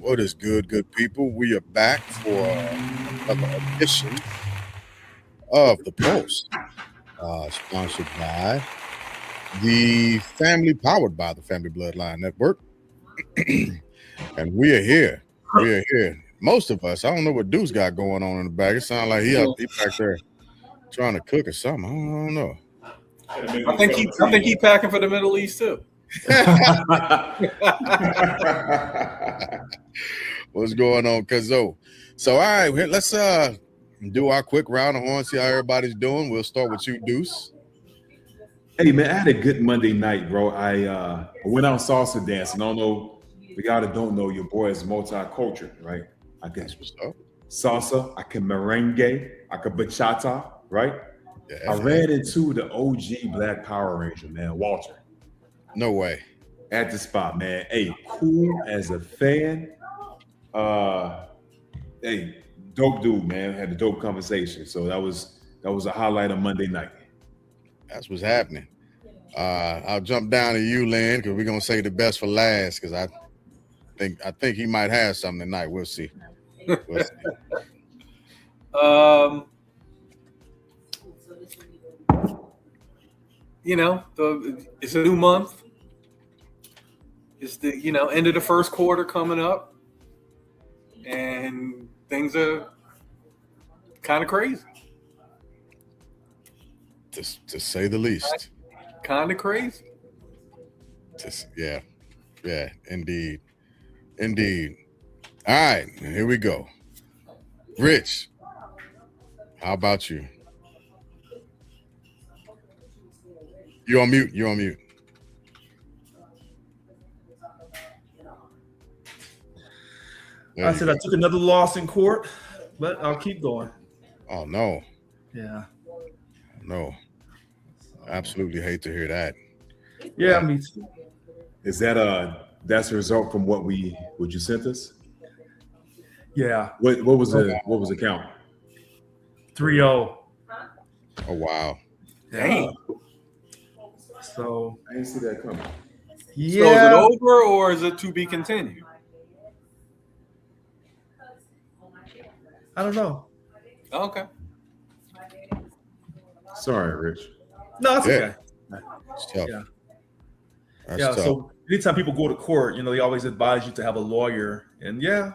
What is good, good people? We are back for another edition of The Pulse, sponsored by powered by the Family Bloodline Network. And we are here. We are here. Most of us, I don't know what Deuce got going on in the back. It sounds like he back there trying to cook or something. I don't know. I think he packing for the Middle East too. What's going on, Cuzzo? So, all right, let's do our quick round of horns, see how everybody's doing. We'll start with you, Deuce. Hey man, I had a good Monday night, bro. I went out salsa dancing. I don't know, the guy that don't know, your boy is multicultural, right? I can salsa, I can merengue, I can bachata, right? Yeah, I ran into the OG Black Power Ranger, man, Walter. No way. At the spot, man. Hey, cool as a fan. Hey, dope dude, man. Had a dope conversation. So that was a highlight of Monday night. That's what's happening. I'll jump down to you, Lynn, because we're gonna say the best for last. Because I think he might have something tonight. We'll see. We'll see. It's a new month. It's the end of the first quarter coming up, and things are kind of crazy. To say the least. Kind of crazy. Yeah, indeed. All right, here we go. Rich, how about you? You're on mute. I said I took another loss in court, but I'll keep going. Oh, no. Yeah. No. Absolutely hate to hear that. Yeah, me too. Is that's a result from what you sent us? Yeah. What was the count? 3-0. Oh wow. Dang. So I didn't see that coming. Yeah. So is it over or is it to be continued? I don't know. Okay. Sorry, Rich. No, that's okay. It's tough. Yeah. That's yeah. tough. So anytime people go to court, they always advise you to have a lawyer. And yeah.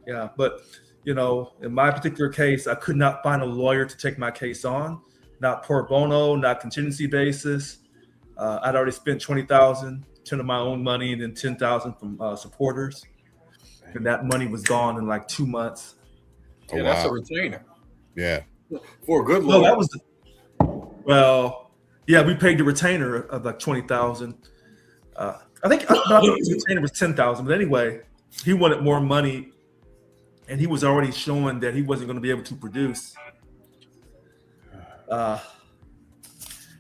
But in my particular case, I could not find a lawyer to take my case on. Not pro bono, not contingency basis. I'd already spent $20,000, 10 of my own money, and then $10,000 from supporters. And that money was gone in like 2 months. Yeah, that's a retainer. Yeah. For a good lawyer. No, that was we paid the retainer of like $20,000. I think the retainer was $10,000. But anyway, he wanted more money, and he was already showing that he wasn't going to be able to produce. Anyway,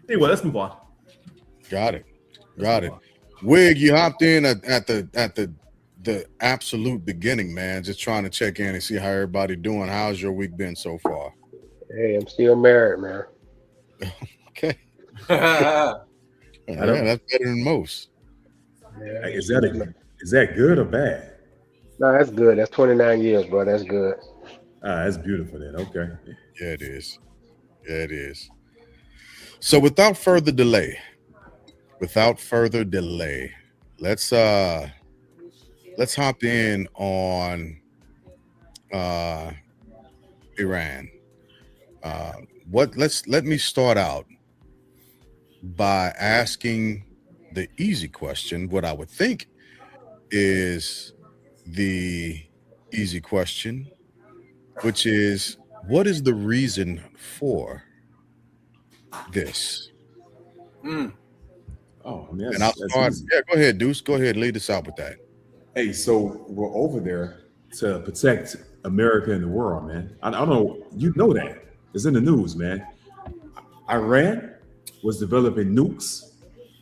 let's move on. Got it. Wig, you hopped in at the absolute beginning, man. Just trying to check in and see how everybody doing. How's your week been so far? Hey, I'm still married, man. Okay. Yeah, that's better than most. Yeah. Is that good or bad? No, that's good. That's 29 years, bro. That's good. That's beautiful then. Okay. Yeah, it is. So without further delay, let's hop in on Iran. Let me start out by asking the easy question, what I would think is the easy question, which is, what is the reason for this? Oh, man. And I'll start. Yeah, go ahead, Deuce. Go ahead, lead us out with that. Hey, so we're over there to protect America and the world, man. I don't know. You know that. It's in the news, man. Iran was developing nukes,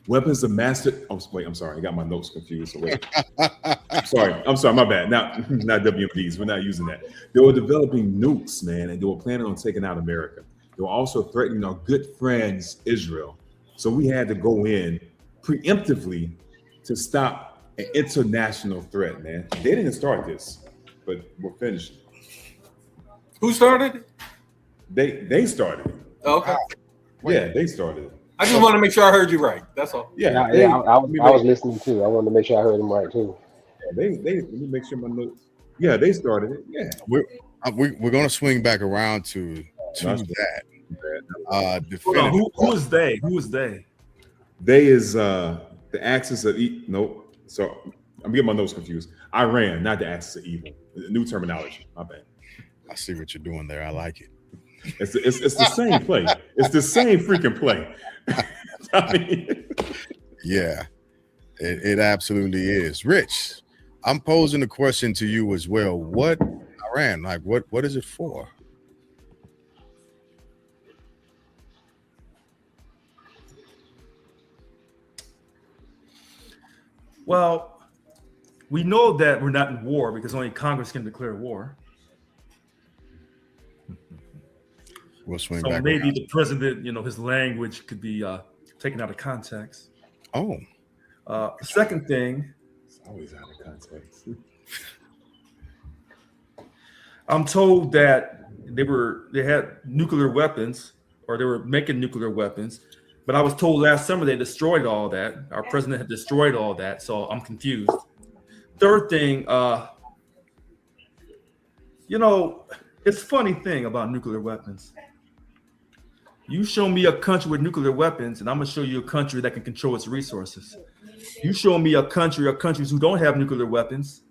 weapons of mass. Oh, wait, I'm sorry. I got my notes confused. So wait. I'm sorry. My bad. Not WMDs. We're not using that. They were developing nukes, man, and they were planning on taking out America. They were also threatening our good friends, Israel. So we had to go in preemptively to stop an international threat, man. They didn't start this, but we're finishing. Who started it? They started it. Okay. Yeah, they started it. I just want to make sure I heard you right. That's all. Yeah, Yeah, they, I was listening too. I wanted to make sure I heard him right too. they let me make sure my notes. Yeah, they started it. Yeah. We're going to swing back around to Nice. that. Hold on, Definitive. who is they? Who is they? They is the axis of nope. So I'm getting my notes confused. Iran, not the axis of evil. New terminology. My bad. I see what you're doing there. I like it. It's the same play. It's the same freaking play. I mean, Yeah, it absolutely is. Rich, I'm posing a question to you as well. What Iran, like what is it for? Well, we know that we're not in war because only Congress can declare war. We'll swing So back maybe around. the president, his language could be taken out of context. Oh, Second thing, it's always out of context. I'm told that they had nuclear weapons, or they were making nuclear weapons, but I was told last summer they destroyed all that. Our president had destroyed all that, so I'm confused. Third thing, it's a funny thing about nuclear weapons. You show me a country with nuclear weapons, and I'm gonna show you a country that can control its resources. You show me a country or countries who don't have nuclear weapons.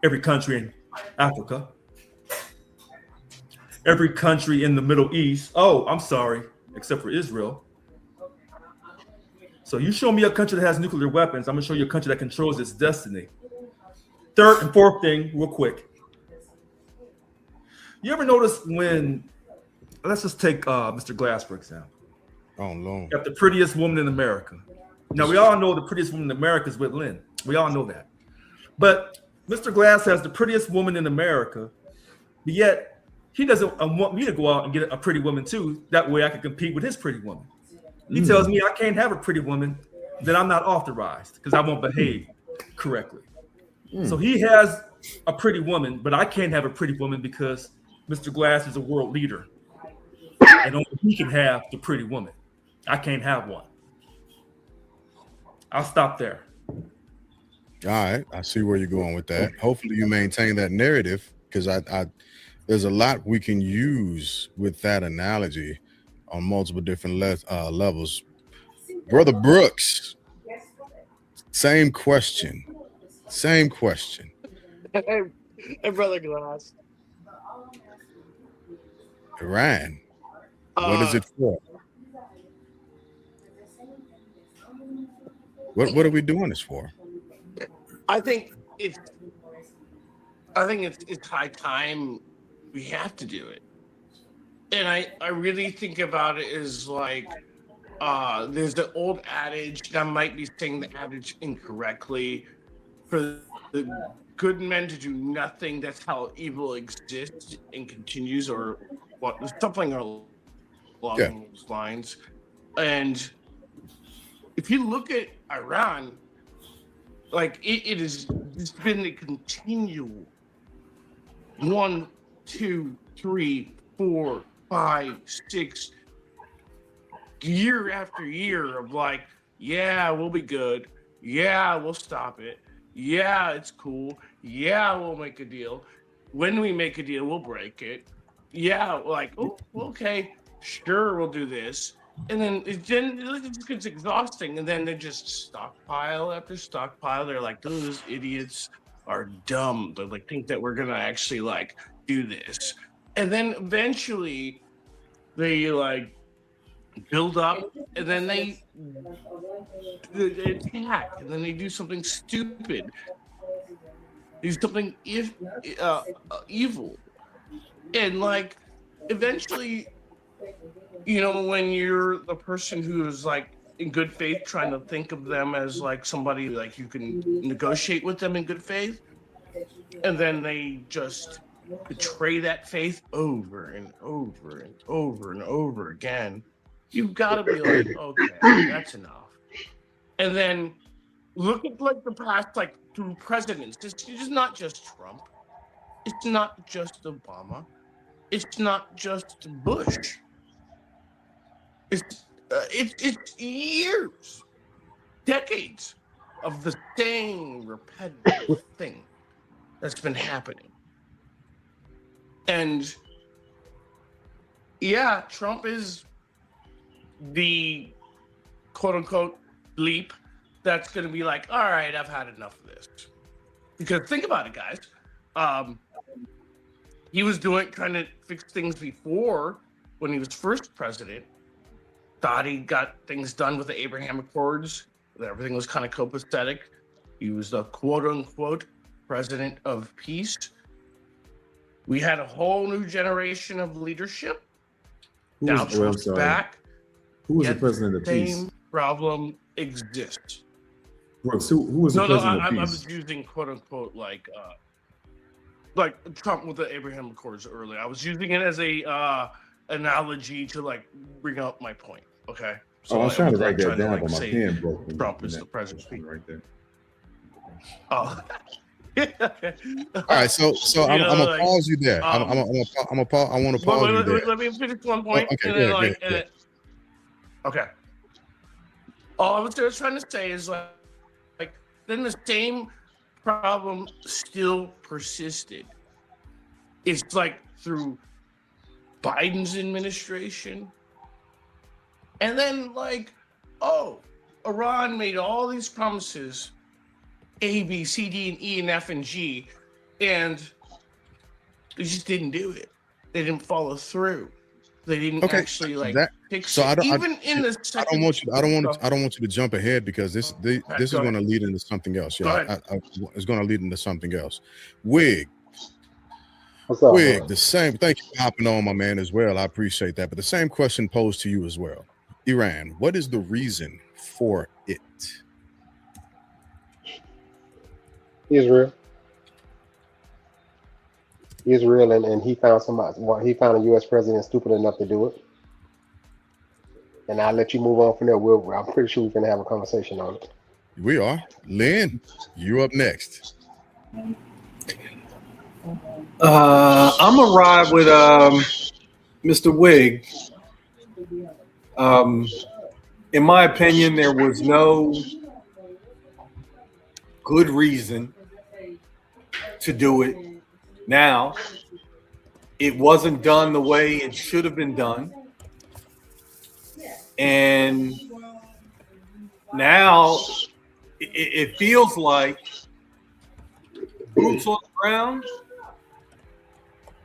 Every country in Africa, every country in the Middle East. Oh, I'm sorry, except for Israel. So you show me a country that has nuclear weapons, I'm gonna show you a country that controls its destiny. Third and fourth thing, real quick. You ever notice when, let's just take Mr. Glass, for example. oh Lord. Got the prettiest woman in America. Now, we all know the prettiest woman in America is with Lynn. We all know that. But Mr. Glass has the prettiest woman in America, but yet he doesn't want me to go out and get a pretty woman too. That way I can compete with his pretty woman. He tells me I can't have a pretty woman, then I'm not authorized because I won't behave correctly. So he has a pretty woman, but I can't have a pretty woman because Mr. Glass is a world leader. And only he can have the pretty woman. I can't have one. I'll stop there. All right, I see where you're going with that. Hopefully, you maintain that narrative because I there's a lot we can use with that analogy on multiple different levels. Brother Brooks, same question. Same question. Hey, Brother Glass. Iran, what is it for? What are we doing this for? I think it's high time we have to do it. And I really think about it as like there's the old adage, and I might be saying the adage incorrectly, for the good men to do nothing, that's how evil exists and continues, or what, something along those lines. And if you look at Iran, like it's been a continual 1, 2, 3, 4, 5, 6 year after year of like, yeah, we'll be good. Yeah, we'll stop it. Yeah, it's cool. Yeah, we'll make a deal. When we make a deal, we'll break it. Yeah, like, oh, okay, sure, we'll do this. And then it just gets exhausting. And then they just stockpile after stockpile. They're like, those idiots are dumb. They like think that we're gonna actually like do this. And then eventually they like build up, and then they attack, and then they do something stupid, do something evil, and like eventually, when you're the person who is like in good faith trying to think of them as like somebody like you can negotiate with them in good faith, and then they just betray that faith over and over and over and over again. You've got to be like, okay, that's enough. And then look at like the past, like through presidents. It's not just Trump. It's not just Obama. It's not just Bush. It's years, decades of the same repetitive thing that's been happening. And yeah, Trump is the quote unquote leap that's going to be like, all right, I've had enough of this. Because think about it, guys. He was trying to fix things before when he was first president. Thought he got things done with the Abraham Accords. That everything was kind of copacetic. He was the quote unquote president of peace. We had a whole new generation of leadership. Now Trump's back. Who was the Yet president of peace? Same problem exists. Brooks, who was the president of I peace? was using quote unquote like Trump with the Abraham Accords earlier. I was using it as a analogy to like bring up my point. Okay. I was trying to write that down, like, but my say pen broke. Trump is the president right there. Oh. All right, so I'm gonna pause you there. I want to pause you there. Let me finish one point. Okay, and then, okay. All I was just trying to say is like then the same problem still persisted. It's like through Biden's administration, and then like, oh, Iran made all these promises. A, B, C, D, and E, and F, and G, and they just didn't do it. They didn't follow through. They didn't actually like fix so it. Even in the second, I don't want you to jump ahead because this is going to lead into something else. Yeah, it's going to lead into something else. Wig. What's up, Wig, man? the same. Thank you for hopping on, my man, as well. I appreciate that. But the same question posed to you as well. Iran, what is the reason for it? Israel, and he found somebody. He found a U.S. president stupid enough to do it. And I'll let you move on from there. I'm pretty sure we can have a conversation on it. We are. Lynn, you up next. I'm gonna ride with Mr. Wig. In my opinion, there was no good reason to do it. Now, it wasn't done the way it should have been done. And now it feels like boots on the ground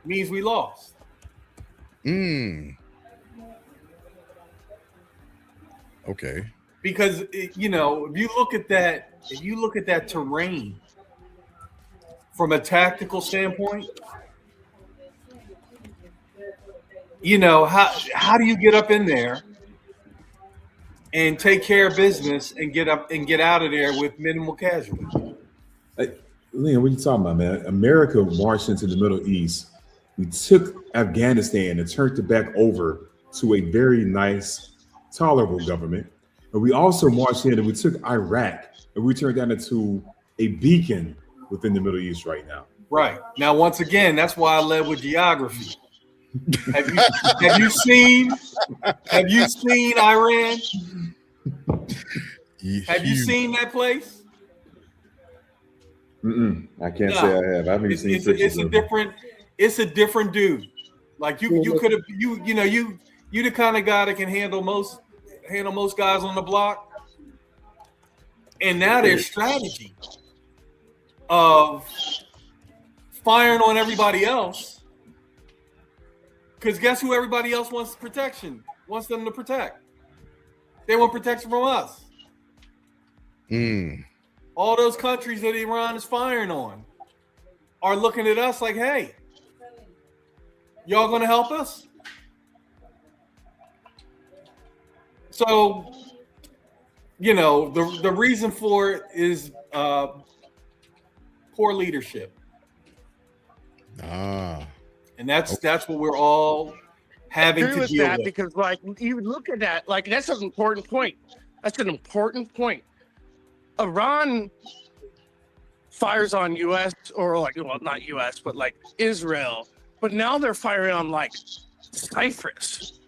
means we lost. Okay. Because if you look at that terrain from a tactical standpoint, how do you get up in there and take care of business and get out of there with minimal casualties? Hey, Liam, what are you talking about, man? America marched into the Middle East. We took Afghanistan and turned it back over to a very nice, tolerable government. But we also marched in and we took Iraq and we turned that into a beacon within the Middle East right now. Right. Now, once again, that's why I led with geography. Have you seen Iran? Have you seen that place? I can't say I have. I haven't seen pictures. It's a different dude. Like you could have you the kind of guy that can handle most guys on the block. And now their strategy of firing on everybody else, because guess who everybody else wants wants them to protect? They want protection from us. All those countries that Iran is firing on are looking at us like, hey, y'all gonna help us? So, the reason for it is poor leadership. And that's what we're all having to deal with. Because like you look at that, like that's an important point. That's an important point. Iran fires on U.S. or like, well, not U.S. but like Israel, but now they're firing on like Cyprus,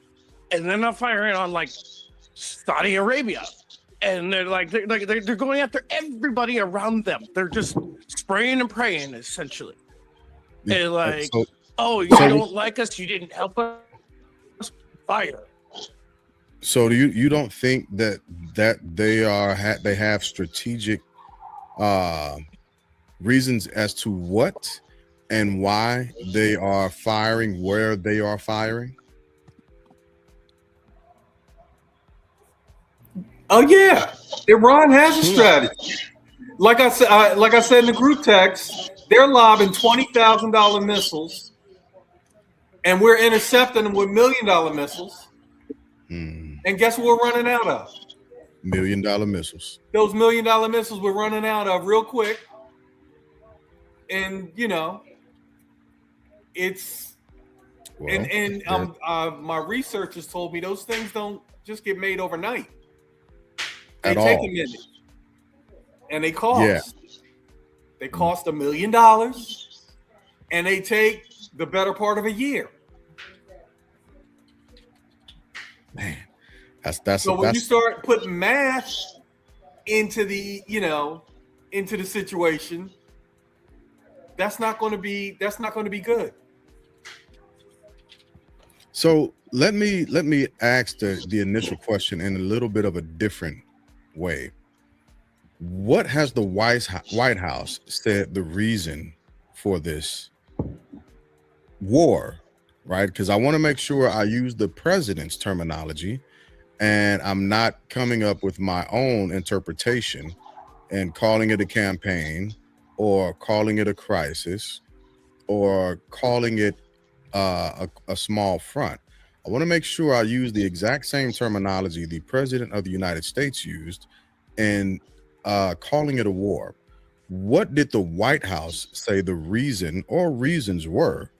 and then they're firing on like Saudi Arabia, and they're going after everybody around them. They're just spraying and praying essentially. And like, So, oh, you so- don't like us, you didn't help us, fire. so do you don't think that they have strategic reasons as to what and why they are firing where they are firing? Oh yeah, Iran has a strategy. Like I said in the group text, they're lobbing $20,000 missiles, and we're intercepting them with $1 million missiles. And guess what we're running out of? $1 million missiles. Those $1 million missiles we're running out of real quick. And you know, it's Well, my researchers told me those things don't just get made overnight. They At take all. a minute, and they cost. Yeah. They cost $1 million, and they take the better part of a year. Man, that's So when you start putting math into the situation, that's not going to be good. So let me ask the initial question in a little bit of a different way. What has the White House said the reason for this war, right? Because I want to make sure I use the president's terminology and I'm not coming up with my own interpretation and calling it a campaign or calling it a crisis or calling it a small front. I want to make sure I use the exact same terminology the president of the United States used in calling it a war. What did the White House say the reason or reasons were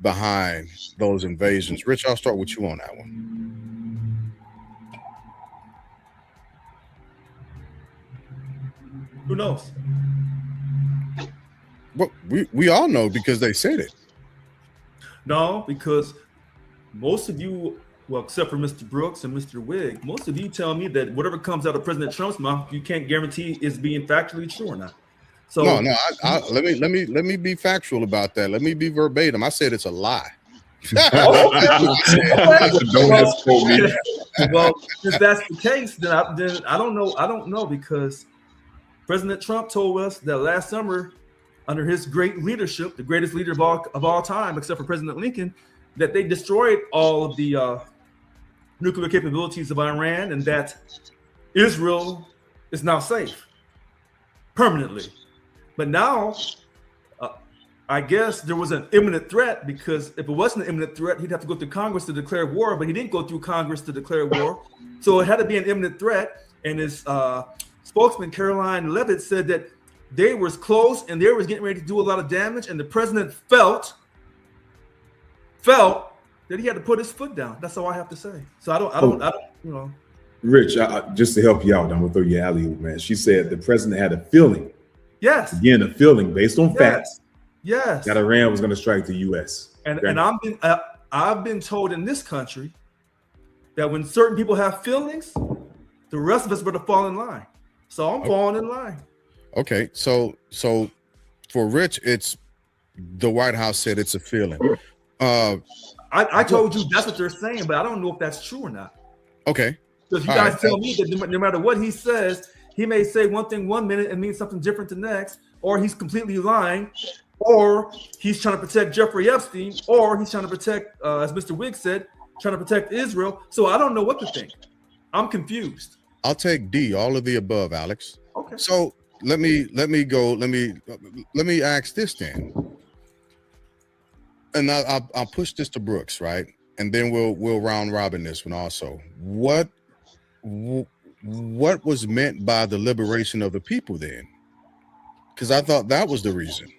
behind those invasions? Rich, I'll start with you on that one. Who knows? Well, we all know because they said it. No, because most of you, well, except for Mr. Brooks and Mr. Wigg, most of you tell me that whatever comes out of President Trump's mouth, you can't guarantee is being factually true or not. So No, let me be factual about that. Let me be verbatim. I said it's a lie. Well, Well, if that's the case, then I don't know. I don't know, because President Trump told us that last summer, under his great leadership, the greatest leader of all time, except for President Lincoln, that they destroyed all of the nuclear capabilities of Iran, and that Israel is now safe permanently. But now, I guess there was an imminent threat, because if it wasn't an imminent threat, he'd have to go through Congress to declare war, but he didn't go through Congress to declare war. So it had to be an imminent threat. And his spokesman, Caroline Levitt, said that they were close and they was getting ready to do a lot of damage. And the president felt that he had to put his foot down. That's all I have to say. So I don't, you know. Rich, just to help you out, I'm gonna throw you alley, man. She said the president had a feeling, Yes. again, a feeling based on facts Yes. that Iran was going to strike the U.S. And I've been told in this country that when certain people have feelings, the rest of us better fall in line. So I'm falling in line. Okay, so for Rich, it's the White House said it's a feeling. I told you that's what they're saying, but I don't know if that's true or not. Okay, Because you All guys right. tell me that no matter what he says, he may say one thing 1 minute and mean something different the next, or he's completely lying, or he's trying to protect Jeffrey Epstein, or he's trying to protect, as Mr. Wigg said, trying to protect Israel. So I don't know what to think. I'm confused. I'll take D, all of the above, Alex. Okay. So let me ask this then, and I'll push this to Brooks, right? And then we'll round robin this one also. What was meant by the liberation of the people then? Because I thought that was the reason.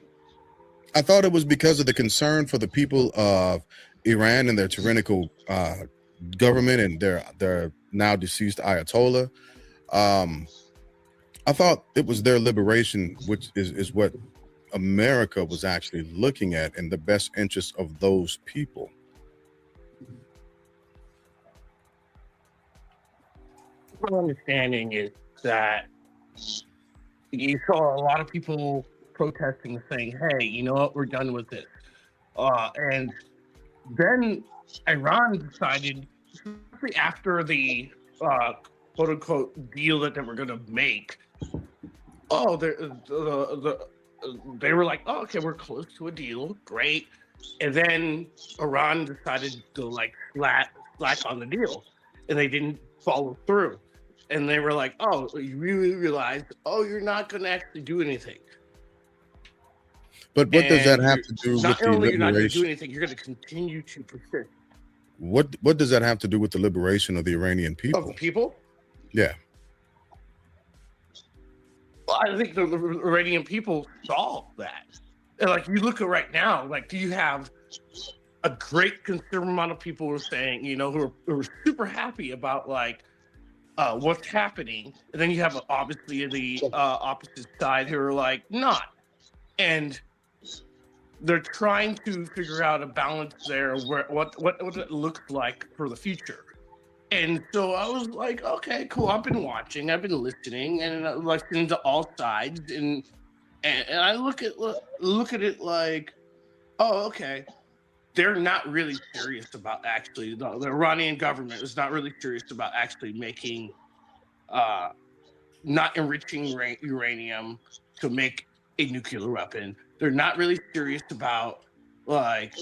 I thought it was because of the concern for the people of Iran and their tyrannical government and their now deceased Ayatollah. I thought it was their liberation, which is what America was actually looking at in the best interest of those people. My understanding is that you saw a lot of people protesting, saying, "Hey, you know what? We're done with this." And then Iran decided, especially after the quote unquote deal that they were going to make. They were like, "Oh, okay, we're close to a deal, great." And then Iran decided to like slack on the deal, and they didn't follow through. And they were like, "Oh, you really realized? Oh, you're not going to actually do anything." But what does that And have to do with not the only you're not going to do liberation? anything, you're going to continue to persist. What does that have to do with the liberation of the Iranian Of people? the people, Yeah. well, I think the Iranian people saw that. And like you look at right now, like do you have a great considerable amount of people who are saying, who are super happy about like what's happening, and then you have obviously the opposite side who are like not, and they're trying to figure out a balance there where what it looks like for the future. And so I was like, okay, cool. I've been watching, I've been listening, and listening to all sides, and I look at it like, oh, okay, they're not really serious about actually the Iranian government is not really serious about actually making, not enriching uranium to make a nuclear weapon. They're not really serious about like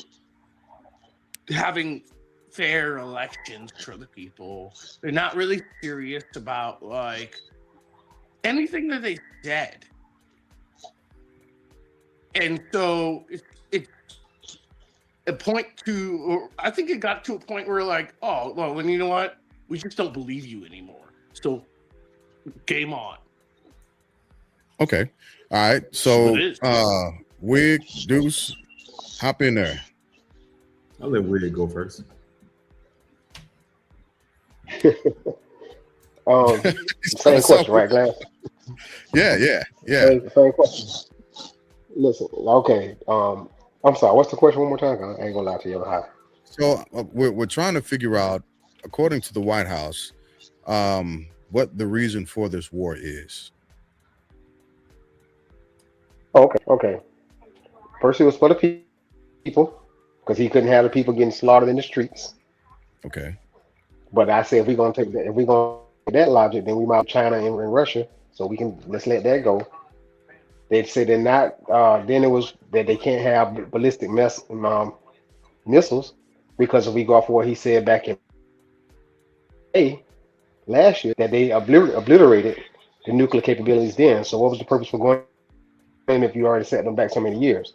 having fair elections for the people. They're not really serious about like anything that they said. And so it's a point to, or I think it got to a point where like, oh, well, then you know what? We just don't believe you anymore. So game on. Okay. All right. So It is. Wig, Deuce, hop in there. I'll let Wade go first. Same question, right, Glass? Yeah. Same question. Listen, okay. I'm sorry. What's the question one more time? I ain't gonna lie to you. Hi. So we're trying to figure out, according to the White House, what the reason for this war is. Okay. First, it was for the people because he couldn't have the people getting slaughtered in the streets. Okay. But I said if we're gonna take that logic, then we might have China and Russia, so let's let that go. They said they're not. Then it was that they can't have ballistic missiles because if we go off what he said back in May last year, that they obliterated the nuclear capabilities then. So what was the purpose for going in if you already set them back so many years?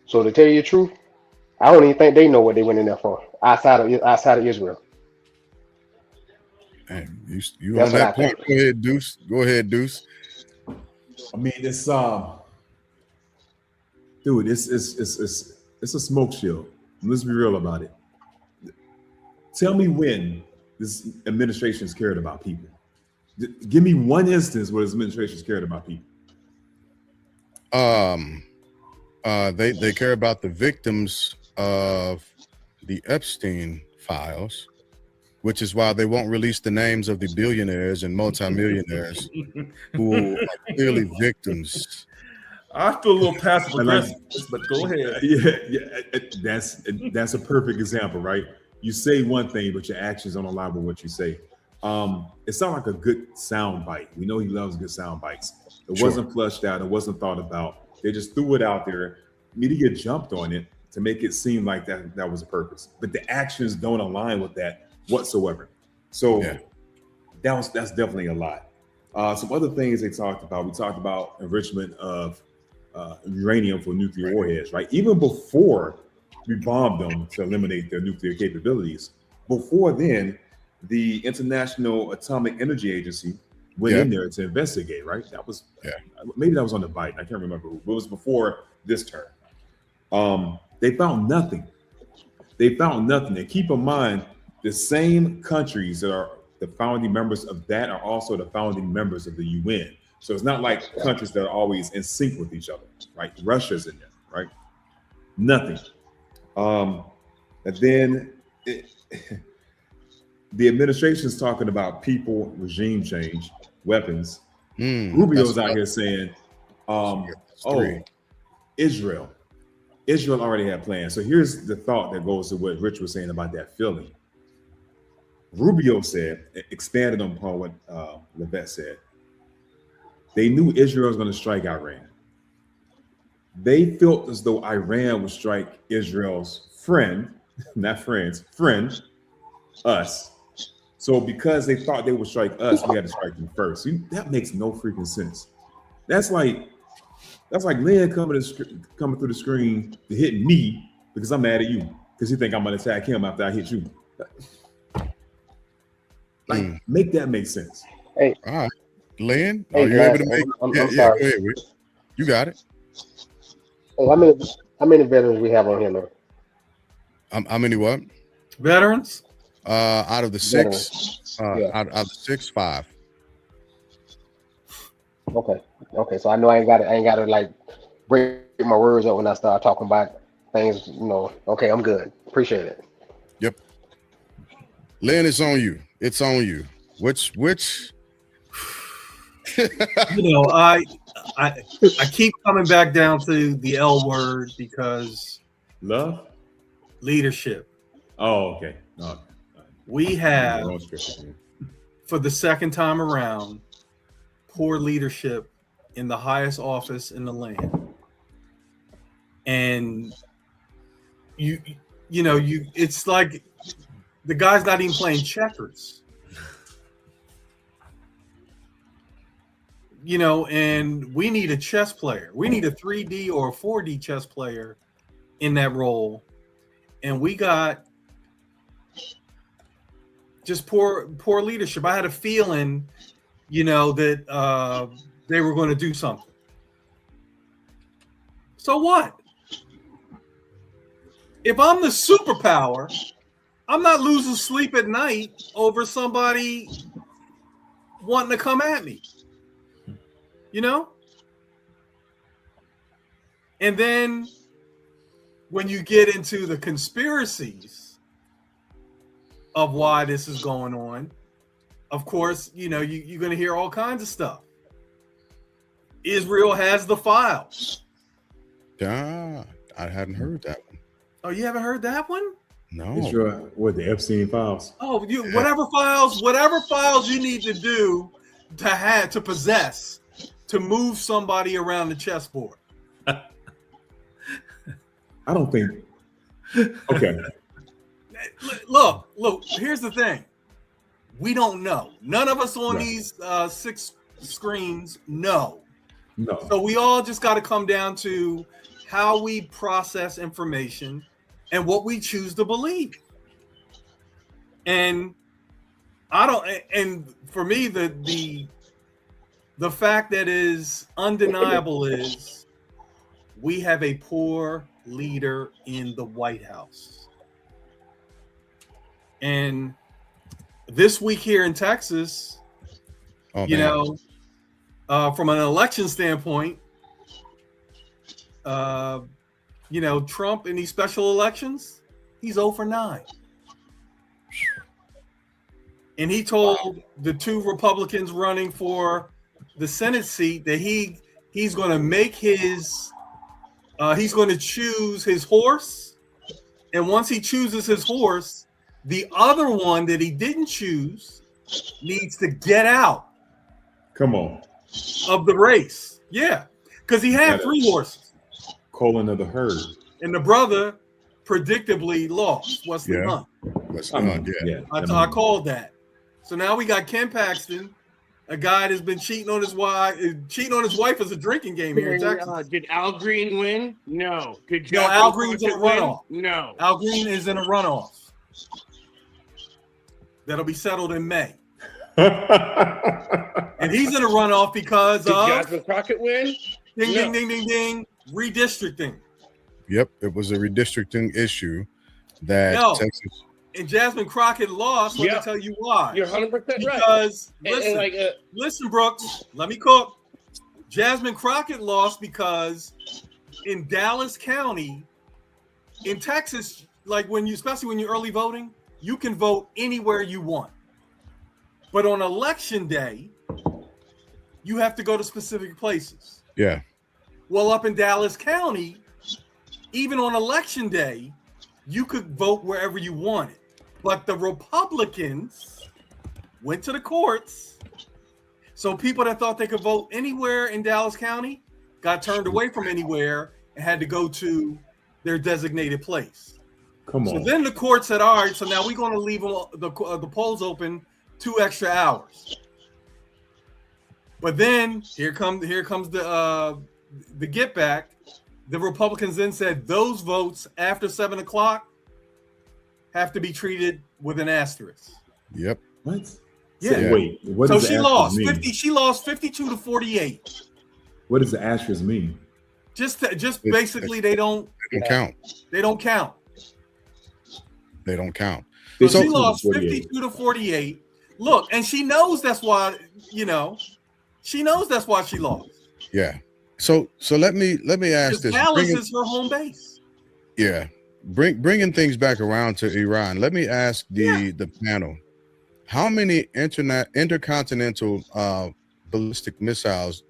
So to tell you the truth, I don't even think they know what they went in there for outside of Israel. Hey, you That's on what that I point? think. Go ahead, Deuce. I mean, it's dude, it's a smoke show. Let's be real about it. Tell me when this administration's cared about people. Give me one instance where this administration's cared about people. They care about the victims of the Epstein files, which is why they won't release the names of the billionaires and multimillionaires who are clearly victims. I feel a little passive aggressive, but go ahead. Yeah, that's a perfect example, right? You say one thing, but your actions don't align with what you say. It sounds like a good sound bite. We know he loves good sound bites. It wasn't flushed out. It wasn't thought about. They just threw it out there. Media jumped on it to make it seem like that was a purpose. But the actions don't align with that whatsoever. So that's definitely a lot. Some other things they talked about. We talked about enrichment of uranium for nuclear warheads, right? Even before we bombed them to eliminate their nuclear capabilities, before then, the International Atomic Energy Agency went in there to investigate, right? That was maybe that was on the Biden. I can't remember. It was before this term. They found nothing. And keep in mind, the same countries that are the founding members of that are also the founding members of the UN. So it's not like countries that are always in sync with each other, right? Russia's in there, right? Nothing. And then the administration's talking about people, regime change, weapons. Rubio's out here saying, oh, Israel already had plans. So here's the thought that goes to what Rich was saying about that feeling. Rubio said, expanded upon what Levesque said, they knew Israel was going to strike Iran. They felt as though Iran would strike Israel's friend, not friends, friend, us. So because they thought they would strike us, we had to strike them first. See, that makes no freaking sense. That's like Lynn coming through the screen to hit me because I'm mad at you because he think I'm gonna attack him after I hit you. Like, make that make sense. Hey, all right, Lynn, hey, are you able to make? I'm Yeah, sorry. go ahead, Rick. You got it. Hey, how many veterans we have on here now? How many what? Veterans? Out of the six, Veterans. out of the 6, 5. Okay. So I know I ain't got to like break my words up when I start talking about things. Okay, I'm good. Appreciate it. Yep. Lynn, it's on you. It's on you. Which? I keep coming back down to the L word because Love? leadership. Oh, okay. No. We have, for the second time around, poor leadership in the highest office in the land. And it's like the guy's not even playing checkers. And we need a chess player. We need a 3D or a 4D chess player in that role. And we got just poor leadership. I had a feeling, that they were going to do something. So what? If I'm the superpower, I'm not losing sleep at night over somebody wanting to come at me. And then when you get into the conspiracies of why this is going on, of course, you're going to hear all kinds of stuff. Israel has the files. I hadn't heard that one. Oh, you haven't heard that one? No. Israel, what, the Epstein files? Oh, whatever files you need to do to possess to move somebody around the chessboard. I don't think. Okay. Look, here's the thing. We don't know. None of us on these 6 screens know. No. So we all just got to come down to how we process information and what we choose to believe. And for me, the fact that is undeniable is we have a poor leader in the White House. And this week here in Texas, from an election standpoint, Trump in these special elections, he's 0 for 9. And he told the 2 Republicans running for the Senate seat that he's going to make he's going to choose his horse. And once he chooses his horse, the other one that he didn't choose needs to get out. Come on. Of the race. Yeah. Because he had 3 horses. Colon of the herd. And the brother predictably lost. Wesley Hunt. Yeah. I called that. So now we got Ken Paxton, a guy that's been cheating on his wife. Cheating on his wife is a drinking game here in Texas. Did Al Green win? No. Al Green's in a runoff. No. Al Green is in a runoff. That'll be settled in May. And he's in a runoff because Did Jasmine Crockett win? Ding, ding. Redistricting. Yep, it was a redistricting issue that Texas. And Jasmine Crockett lost. Let me tell you why. You're 100% right. Because listen, listen, Brooks. Let me cook. Jasmine Crockett lost because in Dallas County, in Texas, like especially when you're early voting, you can vote anywhere you want. But on election day, you have to go to specific places. Yeah. Well, up in Dallas County, even on election day, you could vote wherever you wanted. But the Republicans went to the courts. So people that thought they could vote anywhere in Dallas County got turned away from anywhere and had to go to their designated place. Come So on. then the court said, all right, so now we're going to leave the polls open 2 extra hours. But then here comes the get back. The Republicans then said those votes after 7 o'clock have to be treated with an asterisk. Yep. What? Yeah. So, wait. What So does the she asterisk lost mean? 50. She lost 52 to 48. What does the asterisk mean? Just basically they don't They don't count. They don't count. They don't count. So So- she lost 48. 52 to 48. Look, and she knows that's why, she knows that's why she lost. Yeah. So let me ask Because this. Dallas is her home base. Yeah. Bringing things back around to Iran. Let me ask the panel. How many intercontinental ballistic missiles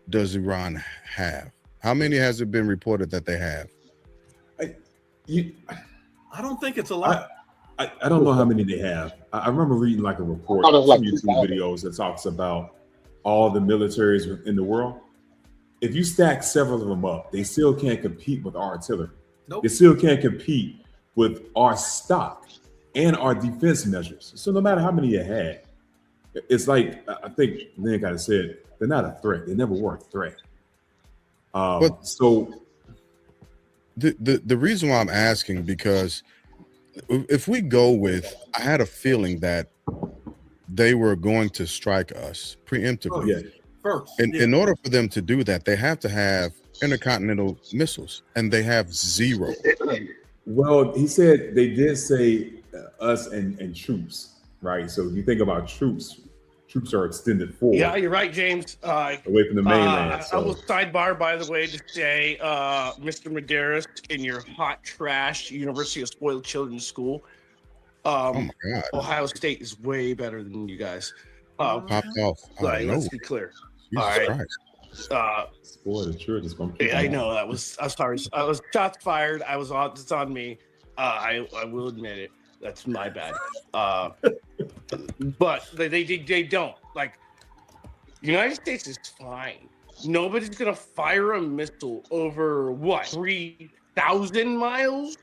does Iran have? How many has it been reported that they have? I don't think it's a lot. I don't know how many they have. I remember reading like a report, Oh, there's like some YouTube 2,000. videos that talks about all the militaries in the world. If you stack several of them up, they still can't compete with our artillery. Nope. They still can't compete with our stock and our defense measures. So no matter how many you had, it's like, I think Lynn kind of said, they're not a threat. They never were a threat. So The reason why I'm asking, because if we go with, I had a feeling that they were going to strike us preemptively. yeah, First. In order for them to do that, they have to have intercontinental missiles, and they have 0. well, he said they did say us and troops, right? So if you think about troops are extended forward Yeah, you're right, James. away from the mainland. I So will sidebar, by the way, to say, Mr. Medeiros, in your hot trash University of Spoiled Children school, Oh my God. Ohio State is way better than you guys. Popped off. Like, let's be clear. Jesus all right. Christ. boy, the church is going to Yeah, I know that was. I'm sorry. I was shots fired. I was on. It's on me. I will admit it. That's my bad. But they don't like. United States is fine. Nobody's gonna fire a missile over what 3,000 miles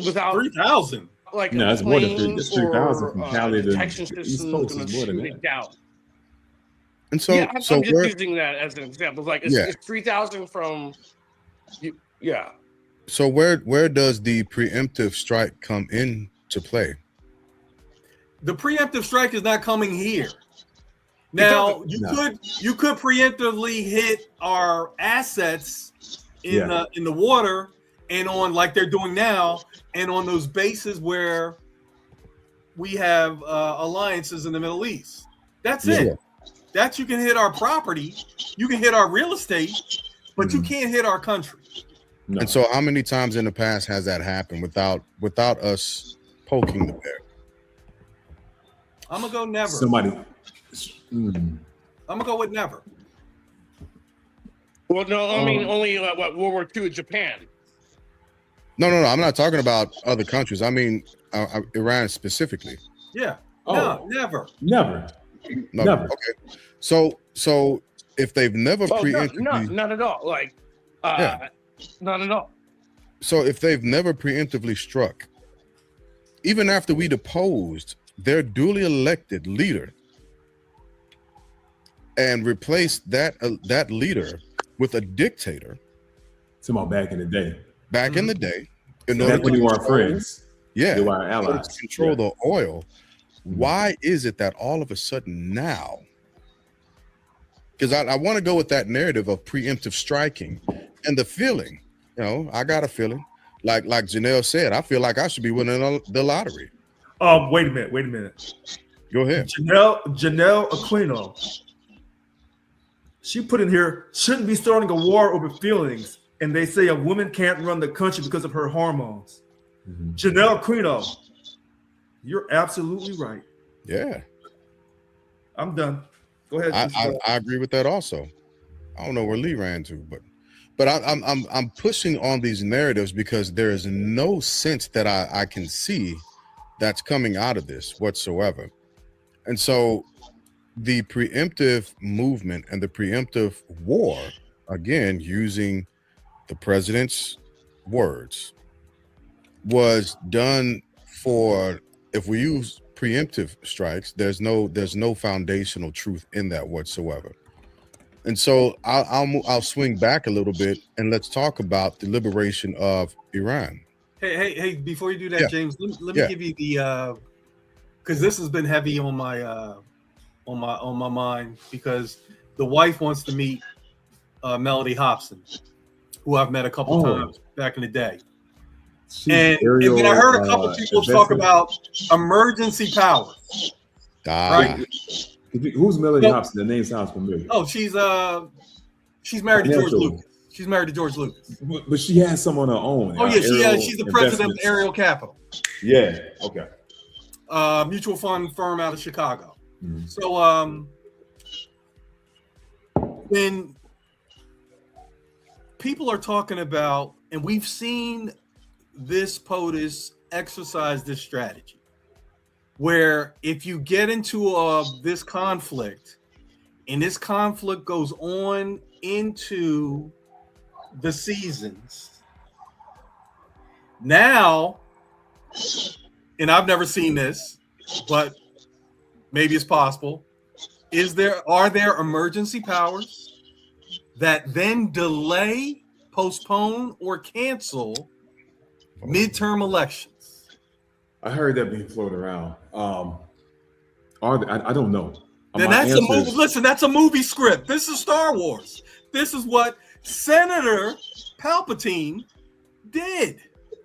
without 3,000. like No, a it's more than plane 3,000 from or, Cali to detection the East system Coast gonna is more than shoot that. it down. And so, Yeah, I'm so just where, using that as an example. Like it's, Yeah. it's 3,000 from. Yeah. so where does the preemptive strike come into play? The preemptive strike is not coming here. Now No. you could preemptively hit our assets in Yeah. the water and on like they're doing now, and on those bases where we have alliances in the Middle East. That's Yeah. it. That you can hit our property, you can hit our real estate, but you Mhm. can't hit our country. No. And so, how many times in the past has that happened without us poking the bear? I'm gonna go never. Somebody. I'm gonna go with never. Well, no, I mean only World War II in Japan. No. I'm not talking about other countries. I mean Iran specifically. Yeah. Oh. No, never. Never. No. Never. Okay. So if they've never Oh, preemptively, not at all. Like, Yeah. not at all. so if they've never preemptively struck, even after we deposed their duly elected leader and replaced that leader with a dictator Talking about back in the day. back in the day, in order Back when to you were control- friends. yeah, They were our in order allies. to control Yeah. the oil. Why is it that all of a sudden now? Because I want to go with that narrative of preemptive striking and the feeling. I got a feeling, like Janelle said, I feel like I should be winning the lottery. Wait a minute. Go ahead. Janelle Aquino She put in here, shouldn't be starting a war over feelings. And they say a woman can't run the country because of her hormones. Janelle Aquino, you're absolutely right. Yeah, I'm done. Go ahead. I agree with that also. I don't know where Lee ran to, but I'm pushing on these narratives because there is no sense that I can see that's coming out of this whatsoever. And so the preemptive movement and the preemptive war, again, using the president's words, was done for, if we use preemptive strikes, there's no foundational truth in that whatsoever. And so I'll swing back a little bit and let's talk about the liberation of Iran. Hey! Before you do that, Yeah. James, let me give you the because this has been heavy on my mind because the wife wants to meet Melody Hobson, who I've met a couple times back in the day. And then I heard a couple people talk about emergency powers. Right? Who's Melody Hobson? The name sounds familiar. Oh, she's married to George Lucas. She's married to George Lucas. But she has some on her own. Oh yeah, she's the president of Ariel Capital. Yeah. Okay. Mutual fund firm out of Chicago. Mm-hmm. So when people are talking about, and we've seen this POTUS exercise this strategy, where if you get into this conflict, and this conflict goes on into the seasons, now, and I've never seen this, but maybe it's possible, are there emergency powers that then delay, postpone, or cancel midterm elections? I heard that being floated around. I don't know. Then that's a movie. Listen, that's a movie script. This is Star Wars. This is what Senator Palpatine did.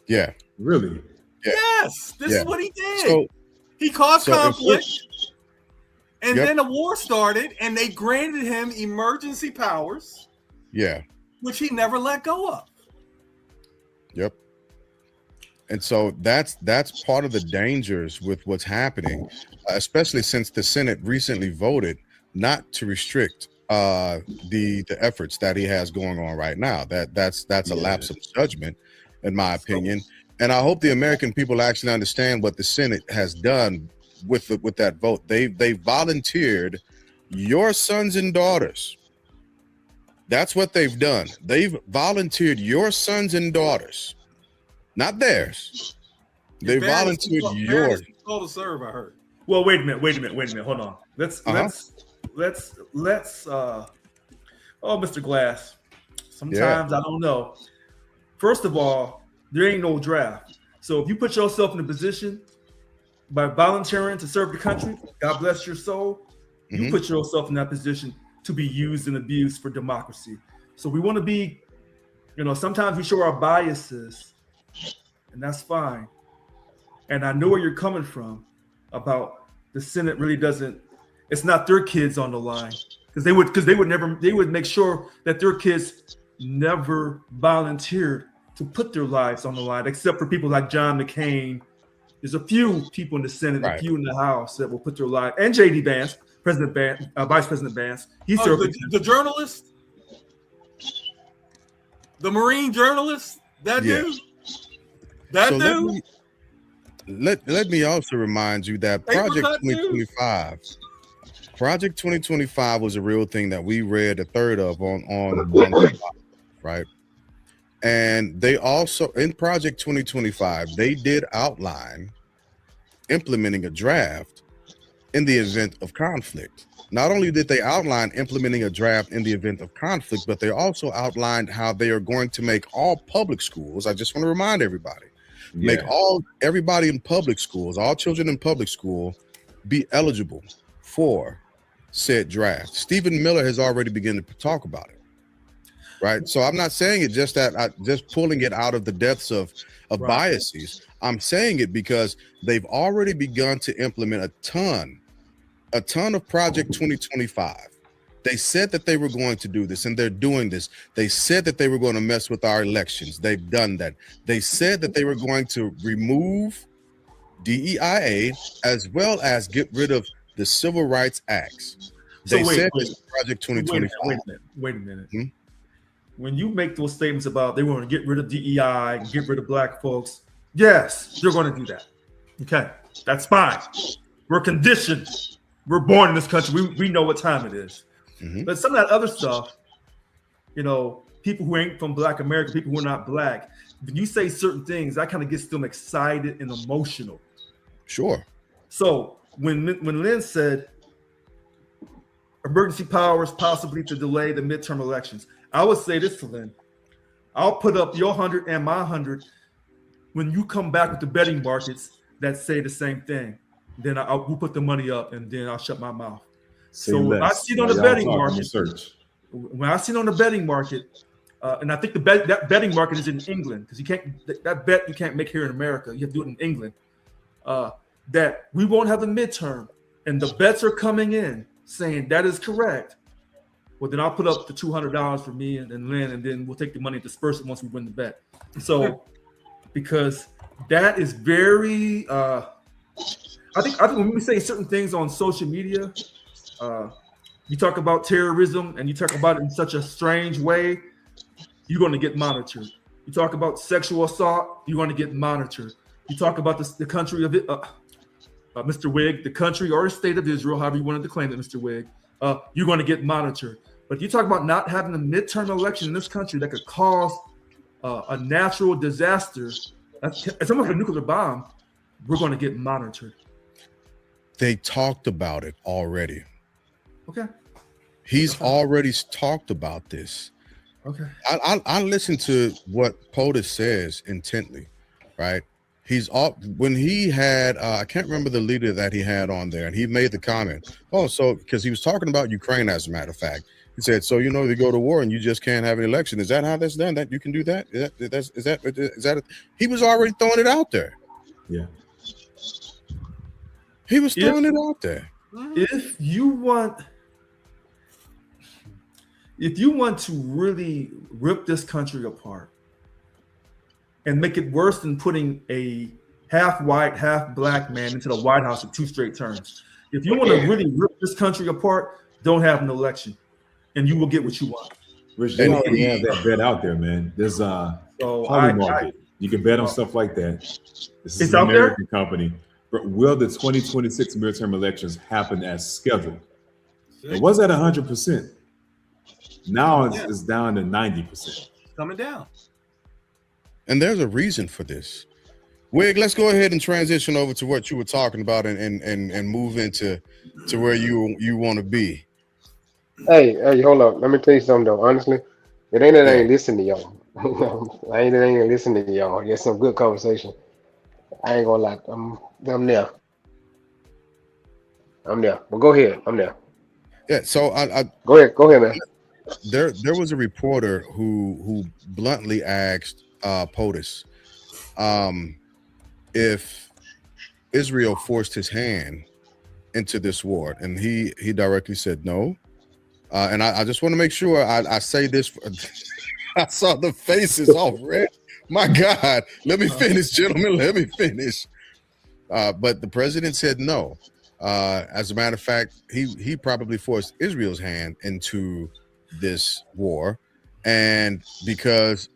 Yeah. Really? Yeah. Yes, this is what he did. So, he caused conflict, and Yep. then a war started, and they granted him emergency powers, yeah. which he never let go of. Yep. And so that's part of the dangers with what's happening, especially since the Senate recently voted not to restrict the efforts that he has going on right now. That's a lapse of judgment, in my opinion. And I hope the American people actually understand what the Senate has done with that vote. They volunteered your sons and daughters. That's what they've done. They've volunteered your sons and daughters. Not theirs. They volunteered yours. Call to serve, I heard. Well, wait a minute. Hold on. Let's Mr. Glass. Sometimes I don't know. First of all, there ain't no draft. So if you put yourself in a position by volunteering to serve the country, God bless your soul, you put yourself in that position to be used and abused for democracy. So we want to be, sometimes we show our biases, and that's fine. And I know where you're coming from about the Senate really doesn't, it's not their kids on the line. Because they would make sure that their kids never volunteered to put their lives on the line, except for people like John McCain. There's a few people in the Senate, a few in the House that will put their life, and J.D. Vance, Vice President Vance. He served the journalist, the Marine journalist, that dude. That dude. Let me also remind you that Project 2025 was a real thing that we read a third of on right. And they also, in Project 2025, they did outline implementing a draft in the event of conflict. Not only did they outline implementing a draft in the event of conflict, but they also outlined how they are going to make all public schools, I just want to remind everybody, make everybody in public schools, all children in public school, be eligible for said draft. Stephen Miller has already begun to talk about it. Right. So I'm not saying it just just pulling it out of the depths of biases. I'm saying it because they've already begun to implement a ton of Project 2025 They said that they were going to do this, and they're doing this. They said that they were going to mess with our elections. They've done that. They said that they were going to remove DEIA as well as get rid of the Civil Rights Acts. They said this is Project 2025. Wait a minute. Hmm? When you make those statements about they want to get rid of DEI, get rid of black folks, yes, you're going to do that. Okay, that's fine. We're conditioned. We're born in this country. We know what time it is. Mhm. But some of that other stuff, you know, people who ain't from Black America, people who are not black, when you say certain things, that kind of gets them excited and emotional. Sure. So when Lynn said emergency powers possibly to delay the midterm elections, I would say this to Lynn. I'll put up your 100 and my 100 when you come back with the betting markets that say the same thing. Then we'll put the money up and then I'll shut my mouth. So when I see it on the betting market, when I see it on the betting market, and I think that betting market is in England because you can't make here in America. You have to do it in England. That we won't have a midterm, and the bets are coming in saying that is correct. Well, then I'll put up the $200 for me and Lynn, and then we'll take the money and disperse it once we win the bet. So, because that is very, I think when we say certain things on social media, you talk about terrorism and you talk about it in such a strange way, you're going to get monitored. You talk about sexual assault, you're going to get monitored. You talk about the country of it, Mr. Wig, the country or state of Israel, however you wanted to claim it, Mr. Wig, you're going to get monitored. But you talk about not having a midterm election in this country that could cause a natural disaster, it's almost like a nuclear bomb, we're going to get monitored. They talked about it already. Okay. He's already talked about this. Okay. I listen to what POTUS says intently, right? He's all when he had I can't remember the leader that he had on there, and he made the comment. Oh, so because he was talking about Ukraine, as a matter of fact, he said, so you know they go to war and you just can't have an election. Is that how that's done? That you can do that? Is that he was already throwing it out there. Yeah. He was throwing it out there. If you want to really rip this country apart and make it worse than putting a half white, half black man into the White House in 2 straight terms, if you want to really rip this country apart, don't have an election, and you will get what you want. Rich, they already have that bet out there, man. There's Poly Market. You can bet on stuff like that. This is an American company. But will the 2026 midterm elections happen as scheduled? It was at 100%. Now it's down to 90%. Coming down. And there's a reason for this. Wig, let's go ahead and transition over to what you were talking about and move into where you want to be. Hey, hold up. Let me tell you something though. Honestly, it ain't that I ain't listening to y'all. I ain't listening to y'all. Get some good conversation. I ain't gonna lie. I'm there. Well, go ahead. I'm there. Yeah. So I go ahead, man. There was a reporter who bluntly asked POTUS if Israel forced his hand into this war, and he directly said no. And I just want to make sure I say this. I saw the faces already. My God, let me finish, gentlemen. Let me finish. But the president said no. As a matter of fact, he probably forced Israel's hand into this war, and because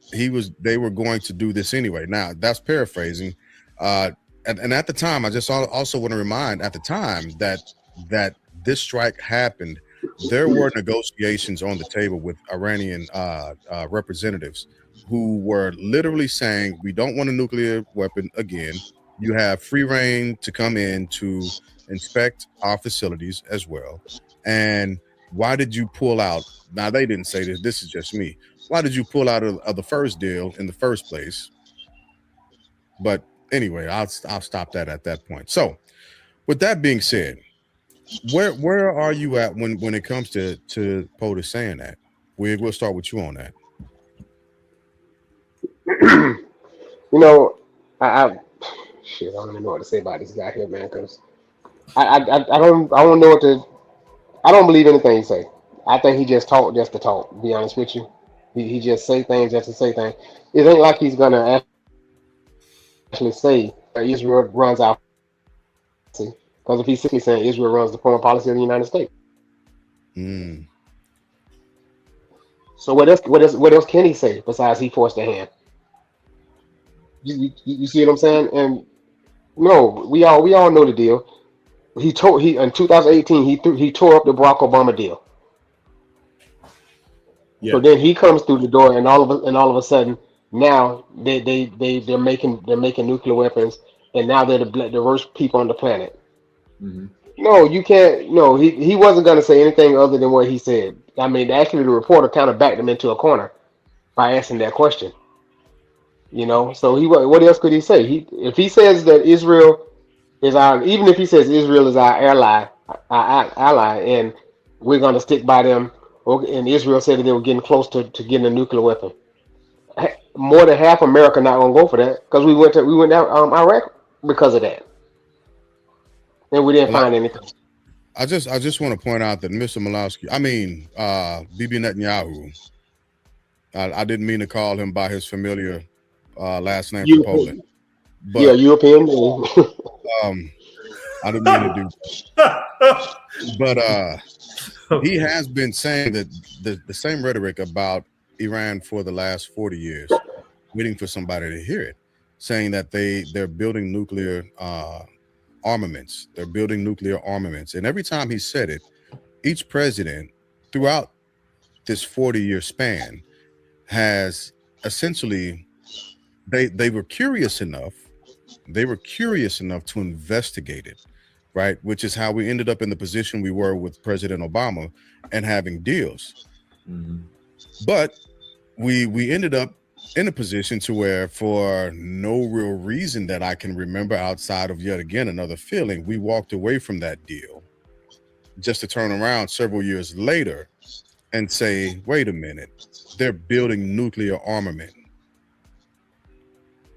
they were going to do this anyway. Now that's paraphrasing. And at the time, I just also want to remind at the time that this strike happened, there were negotiations on the table with Iranian representatives who were literally saying, we don't want a nuclear weapon again. You have free reign to come in to inspect our facilities as well. And why did you pull out? Now, they didn't say this. This is just me. Why did you pull out of the first deal in the first place? But anyway, I'll stop that at that point. So with that being said, where are you at when it comes to POTUS saying that? We'll start with you on that. You know, I don't even know what to say about this guy here, man, because I don't know what to. I don't believe anything he say. I think he just talked just to talk. To be honest with you, he just say things just to say things. It ain't like he's gonna actually say Israel runs our policy. Because if he's simply saying Israel runs the foreign policy of the United States, Mm. so what else can he say besides he forced the hand? You see what I'm saying? And no, we all know the deal. He in 2018 he tore up the Barack Obama deal. Yeah. So then he comes through the door, and all of a sudden now they're making nuclear weapons, and now they're the worst people on the planet. Mhm. No, you can't. No, he wasn't going to say anything other than what he said. I mean, actually, the reporter kind of backed him into a corner by asking that question. So what else could he say? If he says that Israel is even if he says Israel is our ally, and we're going to stick by them, and Israel said that they were getting close to getting a nuclear weapon. More than half America not going to go for that because we went down Iraq because of that, and we didn't Well, find anything. I just want to point out that Mr. Bibi Netanyahu, I didn't mean to call him by his familiar last name from Poland, Yeah, but European. I didn't mean to do that. But he has been saying that the same rhetoric about Iran for the last 40 years, waiting for somebody to hear it, saying that they're building nuclear armaments. They're building nuclear armaments. And every time he said it, each president throughout this 40-year span has essentially, they were curious enough to investigate it, right? Which is how we ended up in the position we were with President Obama and having deals. Mhm. But we ended up in a position to where, for no real reason that I can remember outside of yet again another feeling, we walked away from that deal just to turn around several years later and say, wait a minute, they're building nuclear armament.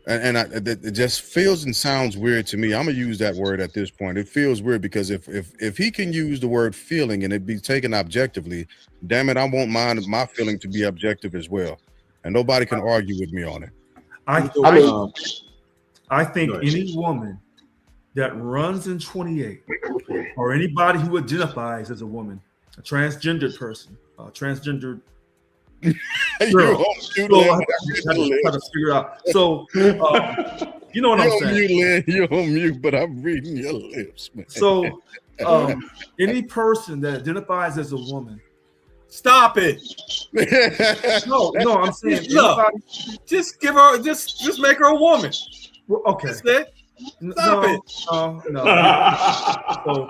It just feels and sounds weird to me. I'm gonna use that word at this point. It feels weird because if he can use the word feeling and it be taken objectively, damn it, I won't mind my feeling to be objective as well, and nobody can argue with me on it. I mean- think Go ahead. any woman that runs in 28, or anybody who identifies as a woman, a transgendered person, transgendered. You're on mute, So I Lynn. had to try to figure out. So you know what I'm You're on saying. mute, Lynn. You're on mute, but I'm reading your lips, man. So any person that identifies as a woman. Stop it. No, I'm saying Look. anybody. Just give her. Just make her a woman. Well, okay. That's it. Stop it. No. So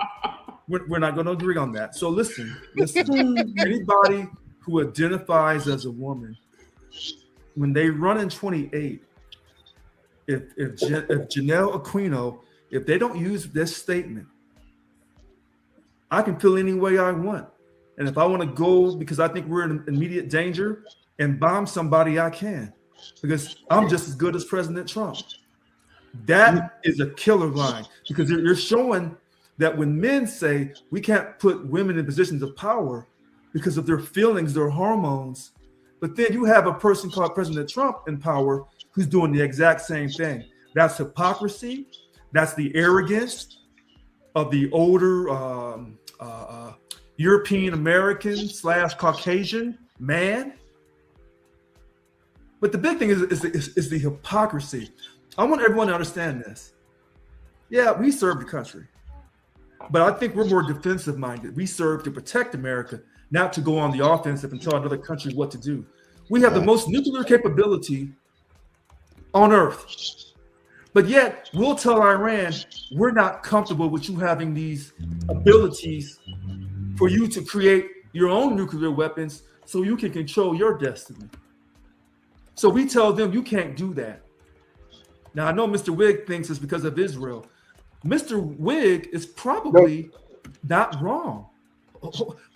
we're not going to agree on that. So listen. Anybody who identifies as a woman, when they run in 28, if Janelle Aquino, if they don't use this statement, I can feel any way I want. And if I want to go because I think we're in immediate danger and bomb somebody, I can, because I'm just as good as President Trump. That is a killer line, because you're showing that when men say we can't put women in positions of power because of their feelings, their hormones, but then you have a person called President Trump in power who's doing the exact same thing. That's hypocrisy. That's the arrogance of the older European American / Caucasian man. But the big thing is the hypocrisy. I want everyone to understand this. Yeah, we serve the country, but I think we're more defensive minded. We serve to protect America, not to go on the offensive and tell another country what to do. We have the most nuclear capability on earth, but yet we'll tell Iran, we're not comfortable with you having these abilities for you to create your own nuclear weapons so you can control your destiny. So we tell them you can't do that. Now, I know Mr. Wig thinks it's because of Israel. Mr. Wig is probably not wrong,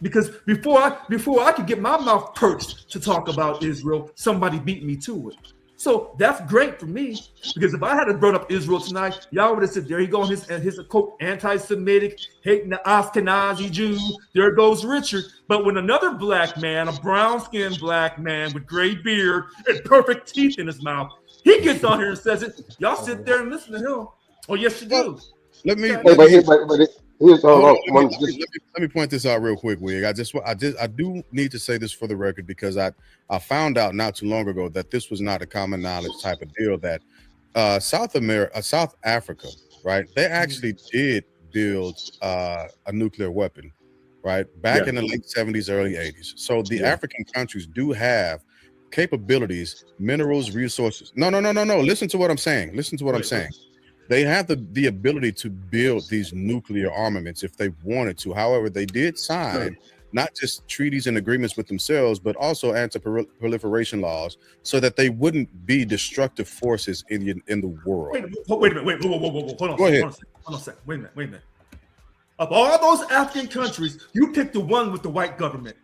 because before I could get my mouth perched to talk about Israel, somebody beat me to it. So that's great for me, because if I had brought up Israel tonight, y'all would have said, there you go, his quote, anti-Semitic, hating the Ashkenazi Jew. There goes Richard. But when another black man, a brown-skinned black man with gray beard and perfect teeth in his mouth, he gets on here and says it, y'all sit there and listen to him. Oh, yes, you do. Let me Hey, but here's hold on, one. let me point this out real quick, Wig. I do need to say this for the record, because I found out not too long ago that this was not a common knowledge type of deal, that South Africa, right? They actually did build a nuclear weapon, right? Back in the late 70s, early 80s. So the African countries do have capabilities, minerals, resources. No. Listen to what I'm saying. I'm saying. They have the ability to build these nuclear armaments if they wanted to. However, they did sign not just treaties and agreements with themselves, but also anti-proliferation laws, so that they wouldn't be destructive forces in the world. Wait a minute. Whoa. Hold on. Go ahead. Hold on a second. Wait a minute. Of all those African countries, you picked the one with the white government.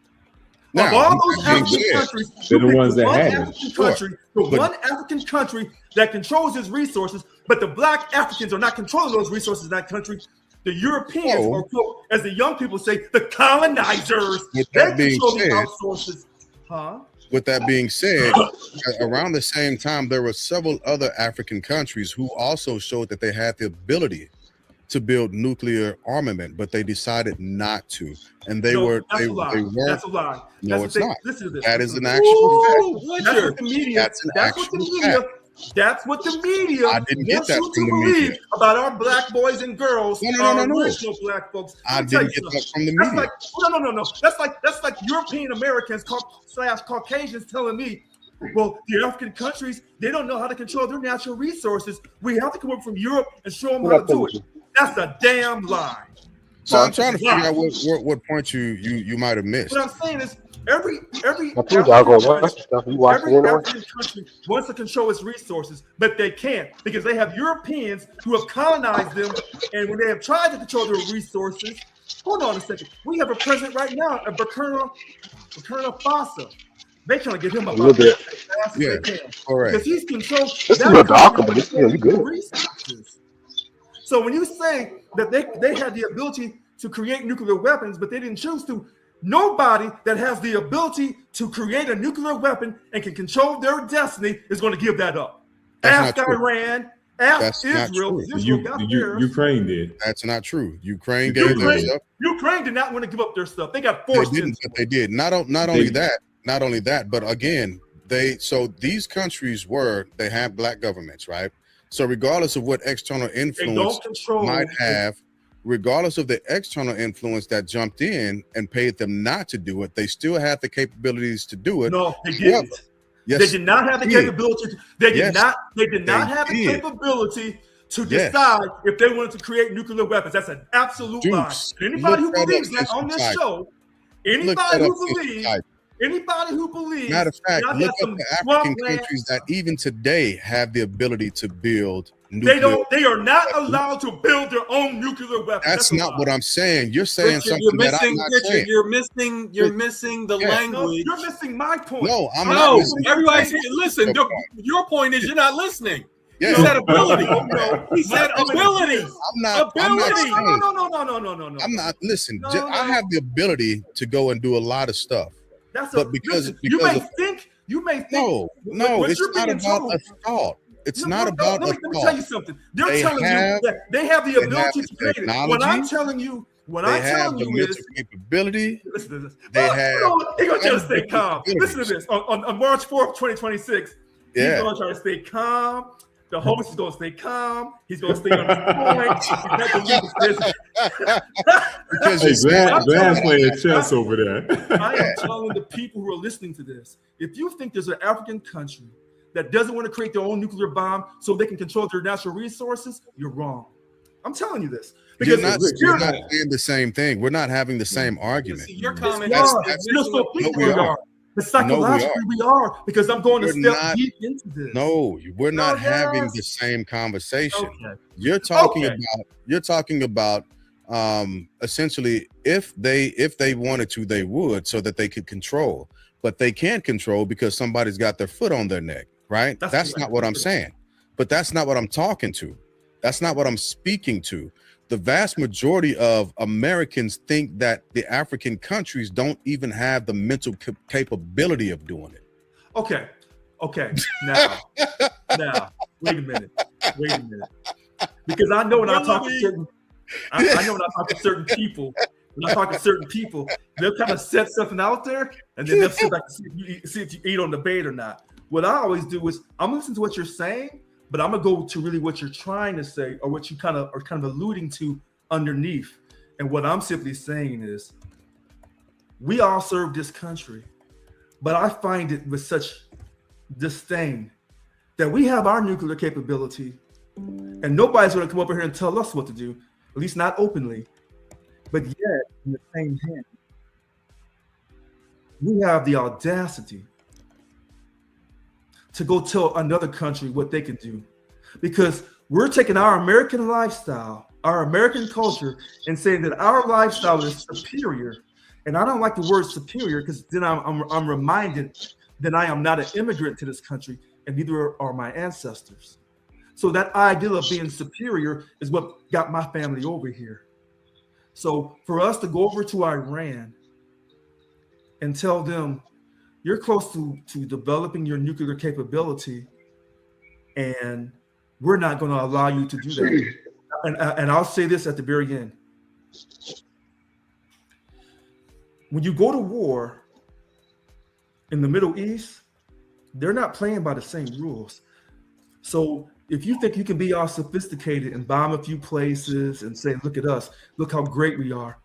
Now, of all those African countries, they're the you ones picked that one had it. African country, one African country that controls its resources, but the black Africans are not controlling those resources in that country. The Europeans, or quote, as the young people say, the colonizers, With they that being control the said- outsources. Huh? With that being said, around the same time, there were several other African countries who also showed that they had the ability to build nuclear armament, but they decided not to, and they No, weren't. that's a lie. That's a lie. No, That's it's not. Listen to this. That is Listen an to actual this. fact. That's what the media. That's an That's what the actual media. fact. That's what the media I didn't get wants that you from to the believe media. about our black boys and girls, No. our original black folks. I Let me tell didn't you get that something. from the That's media. like no. That's like European Americans slash Caucasians telling me, well, the African countries, they don't know how to control their natural resources. We have to come up from Europe and show them how to do it. That's a damn lie. So I'm trying to figure out what point you might have missed. What I'm saying is every I told y'all go watch African stuff. You watch it every anyway. African country wants to control its resources, but they can't, because they have Europeans who have colonized them, and when they have tried to control their resources, hold on a second. We have a president right now at Burkina Faso. They trying to get him up little out there bit. as fast as Yeah, they can. correct. Because he's controlled. It's a little darker, but it's still you good. Resources. So when you say that they had the ability to create nuclear weapons, but they didn't choose to, nobody that has the ability to create a nuclear weapon and can control their destiny is going to give that up. That's Ask not true. Iran, ask That's not Israel. true. because Israel got theirs. Ukraine did. That's not true. Ukraine gave their Ukraine, stuff. Ukraine did not want to give up their stuff. They got They forced didn't, into but they did. Not only that, but again, these countries they have black governments, right? So regardless of what external They influence don't control. might have, regardless of the external influence that jumped in and paid them not to do it, they still have the capabilities to do it. No, they didn't. Yes, They did not have the they did. capability. They did Yes, not. They did they not have the did. capability to Yes. decide if they wanted to create nuclear weapons. That's an absolute lie. Dukes, And anybody who look that believes up that since on you this typed. show, Look anybody that who up since you believes, typed. anybody who believes, Matter of fact, y'all look got up some the swamp African land. countries that even today have the ability to build They nuclear. don't. They are not allowed to build their own nuclear weapons. That's a not lie. what I'm saying. You're saying Richard, something that I'm not saying. you're missing the Yeah. No, language. you're missing my point. No, I'm No, not missing. everybody listen. Your Your point is you're not listening. Yeah. He said ability. No, He said ability. I'm not Ability. saying. No. I'm not. Listen, No, I have the ability to go and do a lot of stuff. That's But because you of- may think. No, what it's you're not being about told- a thought. It's No, not no, about let a me tell you thought. something. They're They telling have- you that they have the they ability have to the create it. What I'm technology. telling you, They have the mental capability. listen to this. They Hold have on, He's gonna try to other stay calm. capabilities. Listen to this. On March 4th, 2026, he's Yeah. gonna try to stay calm. The host is gonna stay calm. He's gonna stay on his point. He's not gonna leave his business. Because Hey, you're saying Glad's playing chess over there. I am telling the people who are listening to this, if you think there's an African country that doesn't want to create their own nuclear bomb so they can control their natural resources, you're wrong. I'm telling you this. you're Because not saying the same thing. We're not having the same argument. See, your Yes, comment we is are. that's- You're so no, people we we are. are. But psychologically we are, because I'm going to We're step not- deep into this. No, we're not yes. having the same conversation. Okay. You're talking Okay. about essentially if they wanted to, they would, so that they could control. But they can't control because somebody's got their foot on their neck. right? That's That's correct. not what I'm saying. But that's not what I'm talking to. That's not what I'm speaking to. The vast majority of Americans think that the African countries don't even have the mental capability of doing it. Okay. Now, wait a minute. Because I know when I talk to certain, I know when I talk to certain people, they'll kind of set something out there, and then they'll sit back and see if you eat on the bait or not. What I always do is I'm listening to what you're saying, but I'm gonna go to really what you're trying to say, or what you kind of alluding to underneath. And what I'm simply saying is, we all serve this country, but I find it with such disdain that we have our nuclear capability, and nobody's going to come over here and tell us what to do, at least not openly. But yet, in the same hand, we have the audacity to go tell another country what they can do, because we're taking our American lifestyle, our American culture, and saying that our lifestyle is superior. And I don't like the word superior, because then I'm reminded that I am not an immigrant to this country, and neither are my ancestors. So that ideal of being superior is what got my family over here. So for us to go over to Iran and tell them, you're close to developing your nuclear capability, and we're not going to allow you to do that. And I'll say this at the very end. When you go to war in the Middle East, they're not playing by the same rules. So if you think you can be all sophisticated and bomb a few places and say, look at us, look how great we are,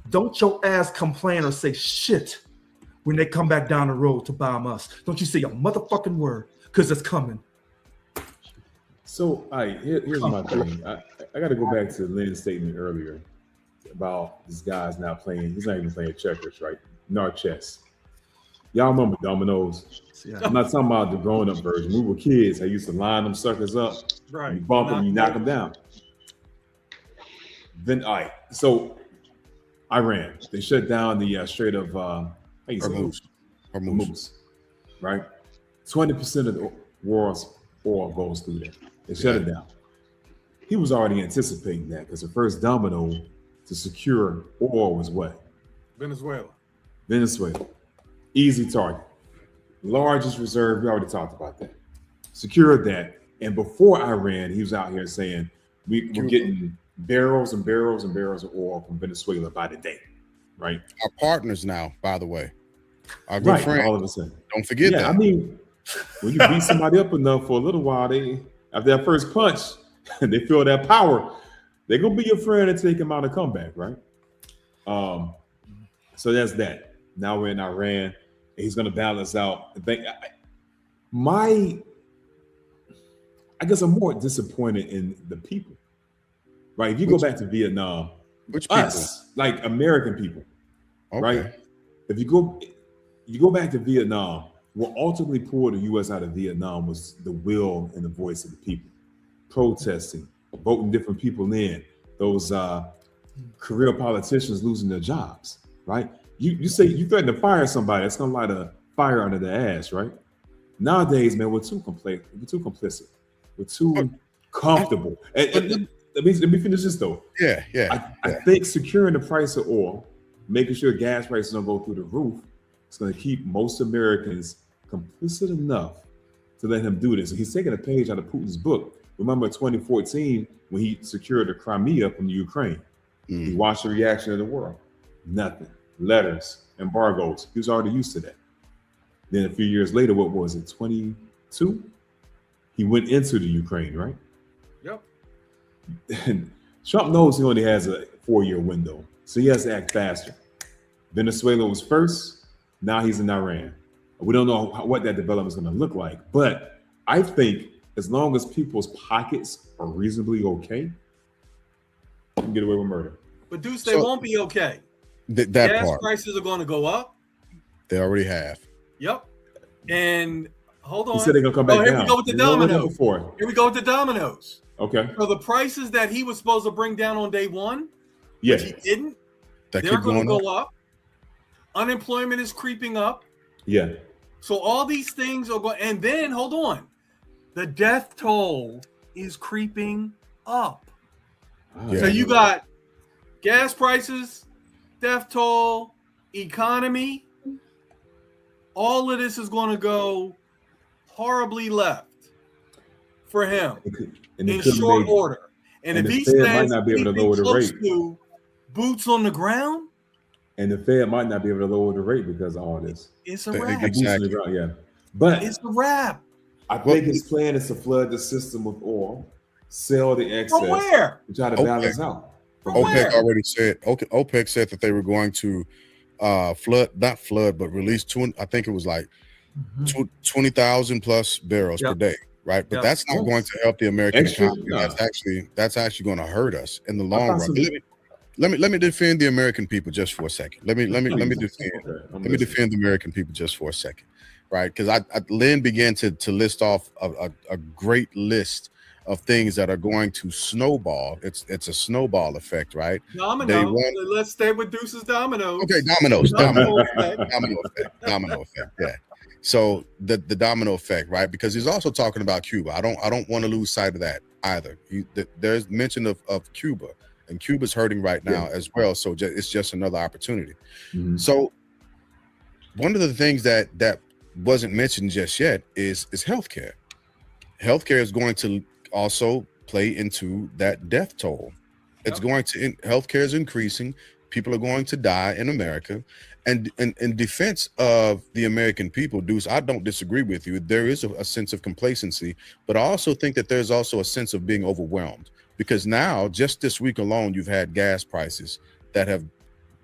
don't your ass complain or say shit when they come back down the road to bomb us. Don't you say a motherfucking word, because it's coming. So, here's my thing. I got to go back to Lynn's statement earlier about this guy's not playing. He's not even playing checkers, right? Nor chess. Y'all remember dominoes? Yeah. I'm not talking about the grown-up version. We were kids. I used to line them suckers up. Right. You bump them, you knock them down. Then, all right. So, Iran, they shut down the Strait of Hormuz, right? 20% of the world's oil goes through there. They shut it down. He was already anticipating that, because the first domino to secure oil was what? Venezuela. Easy target. Largest reserve, we already talked about that. Secured that. And before Iran, he was out here saying, we're getting barrels and barrels and barrels of oil from Venezuela by the day, right? Our partners now, by the way. Our good friend. All of a sudden. Don't forget that. I mean, when you beat somebody up enough for a little while, they, after that first punch, they feel that power. They're going to be your friend and take him out of comeback, right? So that's that. Now we're in Iran, and he's going to balance out. I guess I'm more disappointed in the people, right? If you go back to Vietnam, Which people? us, like American people, Okay. right? If you go back to Vietnam, what ultimately pulled the U.S. out of Vietnam was the will and the voice of the people, protesting, voting different people in, those career politicians losing their jobs, right? You say you threaten to fire somebody, that's gonna light a fire under their ass, right? Nowadays, man, we're too complicit, we're too comfortable. And let me finish this though. Yeah. I think securing the price of oil, making sure gas prices don't go through the roof, it's going to keep most Americans complicit enough to let him do this. And he's taking a page out of Putin's book. Remember 2014 when he secured the Crimea from the Ukraine? He watched the reaction of the world. Nothing. Letters, embargoes. He was already used to that. Then a few years later, what was it, 22? He went into the Ukraine, right? Yep. And Trump knows he only has a 4-year window, so he has to act faster. Venezuela was first. Now he's in Iran. We don't know what that development is going to look like, but I think as long as people's pockets are reasonably okay, you can get away with murder. But Deuce, they won't be okay. That Gas part. prices are going to go up. They already have. Yep. And hold on. He said they're going to come back down. Here we go with the dominoes. Before. Here we go with the dominoes. Okay. So the prices that he was supposed to bring down on day one, Yeah. which he didn't, That they're keep going to going go up. Unemployment is creeping up. Yeah. So all these things are going, and then hold on. the death toll is creeping up. Oh, So you got gas prices, death toll, economy. All of this is going to go horribly left for him in short order. And if he Fed might stands not be able to anything lower the close rate. to boots on the ground, And the Fed might not be able to lower the rate because of all this. it's a But wrap. Exactly. Boots on the ground, yeah. But It's a wrap. I think his plan is to flood the system with oil, sell the excess, From where? to try to Okay. balance out. From OPEC where? already said. OPEC said that they were going to not flood, but release I think it was like 20,000 plus barrels per day, right? But Yep. that's not going to help the American Extra? economy. Nah. That's actually going to hurt us in the I long thought run. some- Let me defend the American people just for a second. Let me defend. Okay, I'm Let me listening. defend the American people just for a second, right? Because Lynn began to list off a great list of things that are going to snowball. It's a snowball effect, right? They Domino. want- Let's stay with Deuce's dominoes. Okay, dominoes. Domino effect. Domino effect. Yeah. So the domino effect, right? Because he's also talking about Cuba. I don't want to lose sight of that either. There's mention of Cuba, and Cuba's hurting right now as well. So it's just another opportunity. Mhm. So one of the things that wasn't mentioned just yet is healthcare. Healthcare is going to also play into that death toll. It's going to healthcare is increasing. People are going to die in America. And in defense of the American people, Deuce, I don't disagree with you. There is a sense of complacency, but I also think that there's also a sense of being overwhelmed, because now, just this week alone, you've had gas prices that have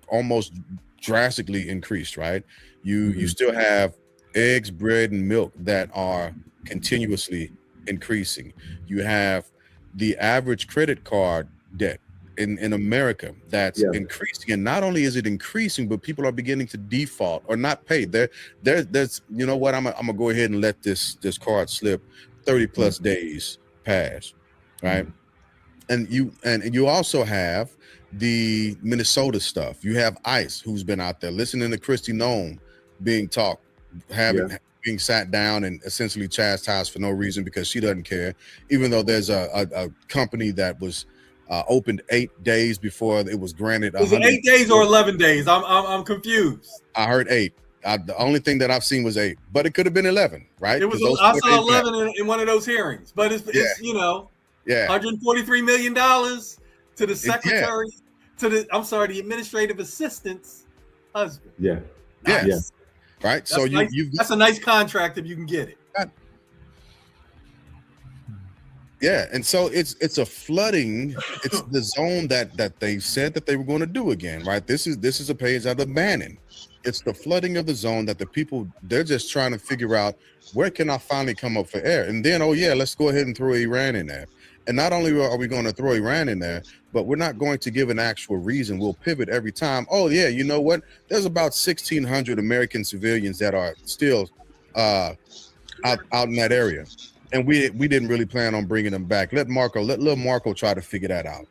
almost drastically increased, right? You still have eggs, bread, and milk that are continuously increasing. You have the average credit card debt in America that's increasing, and not only is it increasing, but people are beginning to default or not pay. There's you know what, I'm gonna go ahead and let this card slip. 30 plus days pass, right? And you also have the Minnesota stuff. You have ICE, who's been out there listening to Kristi Noem being talked, being sat down and essentially chastised for no reason because she doesn't care, even though there's a company that was opened 8 days before it was granted. Is it 8 days or 11 days? I'm confused. I heard 8. The only thing that I've seen was 8, but it could have been 11, right? It was. I saw 11 in one of those hearings, but it's you know, $143 million to the secretary, to the administrative assistant's husband. Yeah. Right. That's that's a nice contract if you can get it. Yeah, and so it's a flooding. It's the zone that they said that they were going to do again, right? This is a page out of Bannon. It's the flooding of the zone that the people, they're just trying to figure out, where can I finally come up for air? And then, let's go ahead and throw Iran in there. And not only are we going to throw Iran in there, but we're not going to give an actual reason. We'll pivot every time. Oh yeah, you know what? There's about 1,600 American civilians that are still out in that area. And we didn't really plan on bringing them back. Let little Marco try to figure that out.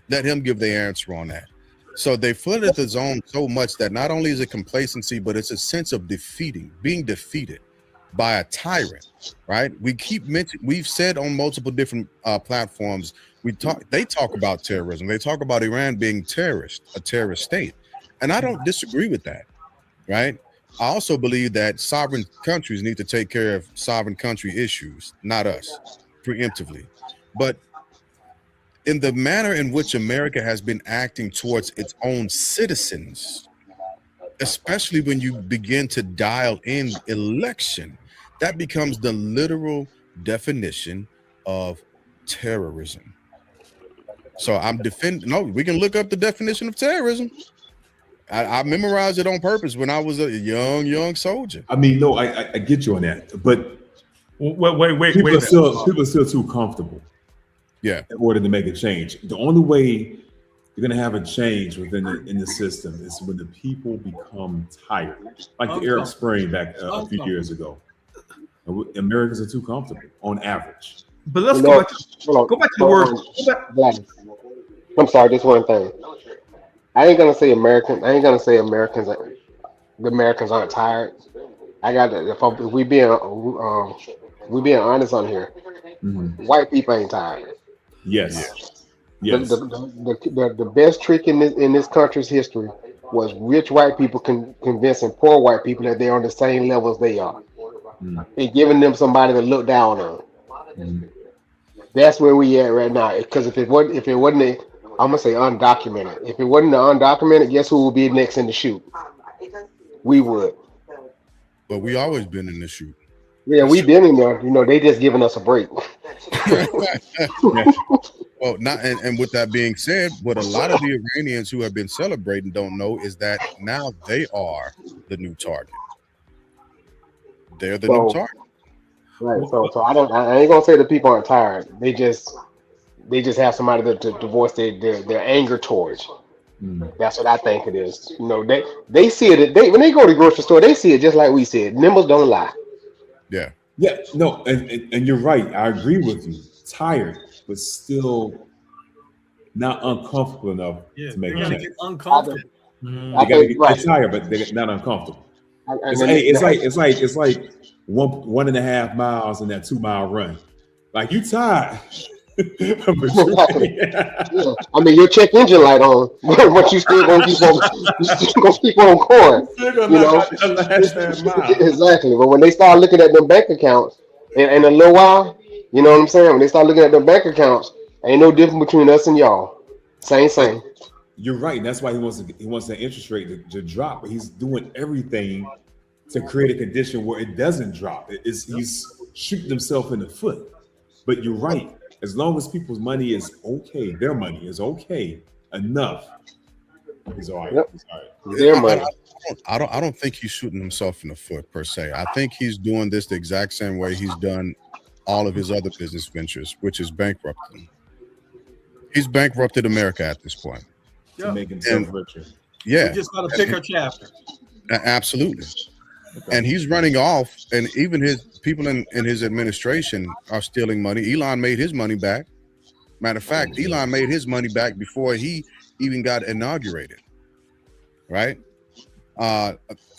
Let him give the answer on that. So they flooded the zone so much that not only is it complacency, but it's a sense of being defeated by a tyrant, right? We've said on multiple different platforms, they talk about terrorism. They talk about Iran being a terrorist state. And I don't disagree with that, right? I also believe that sovereign countries need to take care of sovereign country issues, not us, preemptively. But in the manner in which America has been acting towards its own citizens, especially when you begin to dial in election, that becomes the literal definition of terrorism. So we can look up the definition of terrorism. I memorized it on purpose when I was a young soldier. I mean, no, I get you on that, but wait. People are still too comfortable. Yeah. In order to make a change, the only way you're going to have a change in the system is when the people become tired, like the Arab Spring back a few years ago. Americans are too comfortable on average. But let's go back to the word. I'm sorry, just one thing. I ain't gonna say Americans. The Americans aren't tired. I got to. If we being honest on here, Mhm. White people ain't tired. Yes. The, Yes. the best trick in this country's history was rich white people convincing poor white people that they're on the same level as they are, Mhm. and giving them somebody to look down on. Mhm. That's where we at right now. Because if it wasn't I'm gonna say undocumented. If it wasn't the undocumented, guess who would be next in the shoot? We would. But we always been in the shoot. Yeah, we been in there. You know, they just giving us a break. Well, not and with that being said, what a lot of the Iranians who have been celebrating don't know is that now they are the new target. They're the new So target. right. So I ain't gonna say the people aren't tired. They just have somebody to voice their anger towards. Mhm. That's what I think it is. You know, they see it. When they go to the grocery store, they see it just like we see it. Numbers don't lie. Yeah. Yeah, no, and you're right. I agree with you. Tired, but still not uncomfortable enough Yeah, to make they a gotta change. get uncomfortable. Mhm. I They gotta think get right. tired, but they're not uncomfortable. And It's, then hey, it's like 1.5 miles in that 2 mile run. Like you tired, but exactly. Yeah. I mean, your check engine light on, but you still gonna keep on, you still gonna keep on going. you're gonna You know, knock out that last damn mile. exactly. But when they start looking at them bank accounts in a little while, you know what I'm saying? When they start looking at them bank accounts, ain't no difference between us and y'all. Same. You're right. And that's why he wants the interest rate to drop. But he's doing everything to create a condition where it doesn't drop. He's shooting himself in the foot. But you're right. As long as people's money is okay, their money is okay enough, he's all right. Yep. He's all right. Their money. I don't think he's shooting himself in the foot per se. I think he's doing this the exact same way he's done all of his other business ventures, which is bankrupting. He's bankrupted America at this point. To Yeah. make himself And- richer. Yeah, We just gotta pick our chapter. absolutely. Okay. And he's running off, and even his people in his administration are stealing money. Elon made his money back. Matter of fact, Elon made his money back before he even got inaugurated. Right?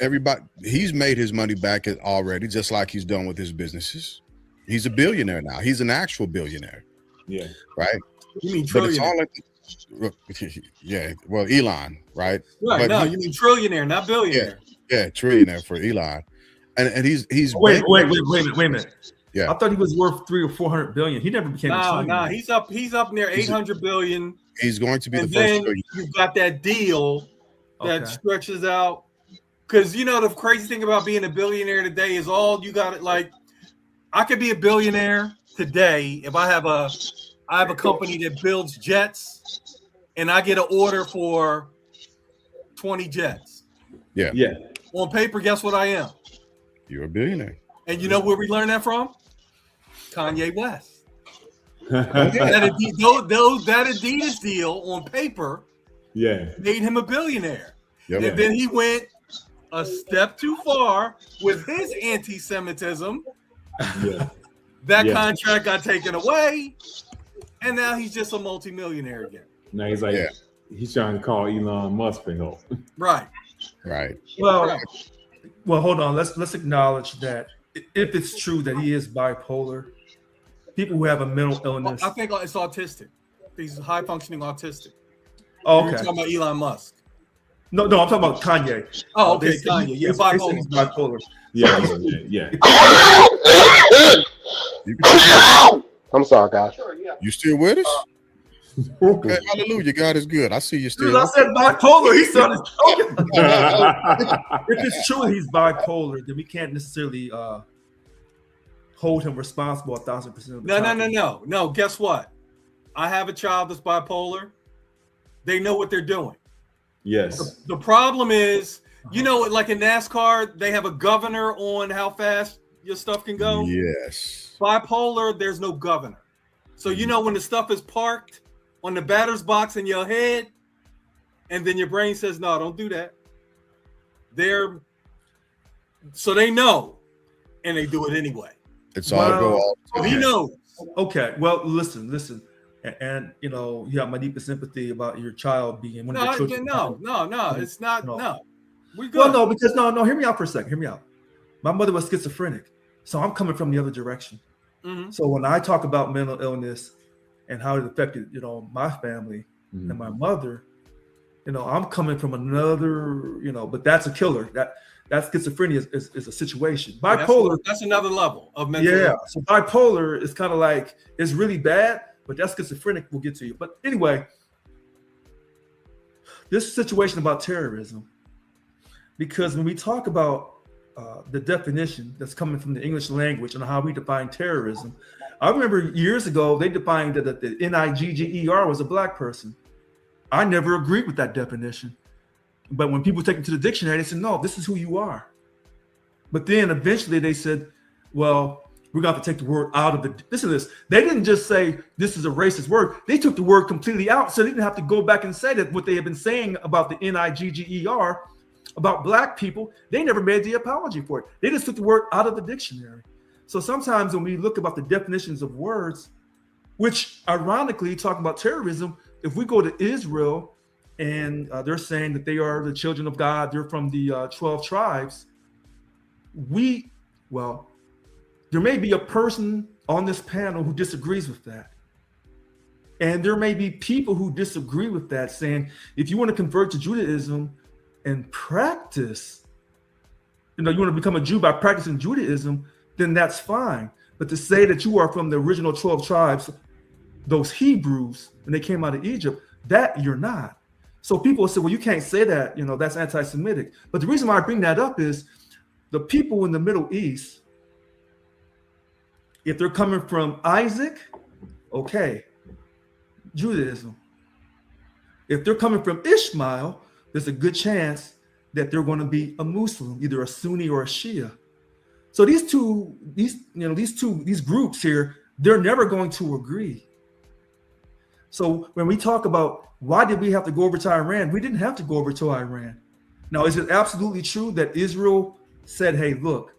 Everybody, he's made his money back already, just like he's done with his businesses. He's a billionaire now. He's an actual billionaire, Yeah. right? You mean But it's trillionaire? all like, yeah. Well, Elon, right? Right, but no, he- you mean trillionaire, not billionaire. Yeah, trillionaire for Elon, and he's Wait a minute. Yeah. I thought he was worth 300 or 400 billion. He never became a No, trillionaire. he's up near 800 billion. He's going to be And the first then trillionaire. you've got that deal that Okay. stretches out. Because you know the crazy thing about being a billionaire today is all you got it. Like I could be a billionaire today if I have a company that builds jets, and I get an order for 20 jets. Yeah. On paper, guess what I am? You're a billionaire. And you know where we learned that from? Kanye West. yeah. That Adidas deal on paper made him a billionaire. Yep. And then he went a step too far with his anti-Semitism. Yeah. That Yeah. contract got taken away, and now he's just a multimillionaire again. Now he's like, Yeah. he's trying to call Elon Musk for help. Right. Right. Well, hold on. Let's acknowledge that if it's true that he is bipolar, people who have a mental illness. I think it's autistic. He's high functioning autistic. Oh, We're okay. talking about Elon Musk. No, I'm talking about Kanye. Oh, okay, They say Kanye. Yeah, they say he's bipolar. bipolar. Yeah. I'm sorry, guys. You still with us? Okay, hallelujah. God is good. I see you Dude, still. I said bipolar. He started talking. If it's true he's bipolar, then we can't necessarily hold him responsible 1,000% of the time. No. Guess what? I have a child that's bipolar. They know what they're doing. Yes. The problem is, you know, like in NASCAR, they have a governor on how fast your stuff can go. Yes. Bipolar, there's no governor. So you know when the stuff is parked on the batter's box in your head, and then your brain says, no, don't do that. So they know, and they do it anyway. It's all Well, go all. So he knows. Okay. Well, listen. And you know, you have my deepest sympathy about your child being one of your children. No. It's not. No. No. We good. Well, no, because no. Hear me out for a second. Hear me out. My mother was schizophrenic, so I'm coming from the other direction. Mhm. So when I talk about mental illness and how it affected, my family Mhm. and my mother, I'm coming from another, but that's a killer. That schizophrenia is a situation. Bipolar, That's another level of mental. yeah. illness. So bipolar is kind of like, it's really bad, but that schizophrenic will get to you. But anyway, this situation about terrorism, because when we talk about the definition that's coming from the English language and how we define terrorism, I remember years ago they defined that the NIGGER was a black person. I never agreed with that definition. But when people take it to the dictionary, they said, no, this is who you are. But then eventually they said, well, we're going to have to take the word out of the, listen to this. They didn't just say this is a racist word. They took the word completely out. So they didn't have to go back and say that what they had been saying about the NIGGER, about black people, they never made the apology for it. They just took the word out of the dictionary. So sometimes when we look about the definitions of words, which ironically, talking about terrorism, if we go to Israel and they're saying that they are the children of God, they're from the 12 tribes, there may be a person on this panel who disagrees with that. And there may be people who disagree with that, saying, if you want to convert to Judaism and practice, you want to become a Jew by practicing Judaism, then that's fine. But to say that you are from the original 12 tribes, those Hebrews, when they came out of Egypt, that you're not. So people say, well, you can't say that, that's anti-Semitic. But the reason why I bring that up is the people in the Middle East, if they're coming from Isaac, okay, Judaism. If they're coming from Ishmael, there's a good chance that they're going to be a Muslim, either a Sunni or a Shia. So these groups here, they're never going to agree. So when we talk about why did we have to go over to Iran, we didn't have to go over to Iran. Now, is it absolutely true that Israel said, hey, look,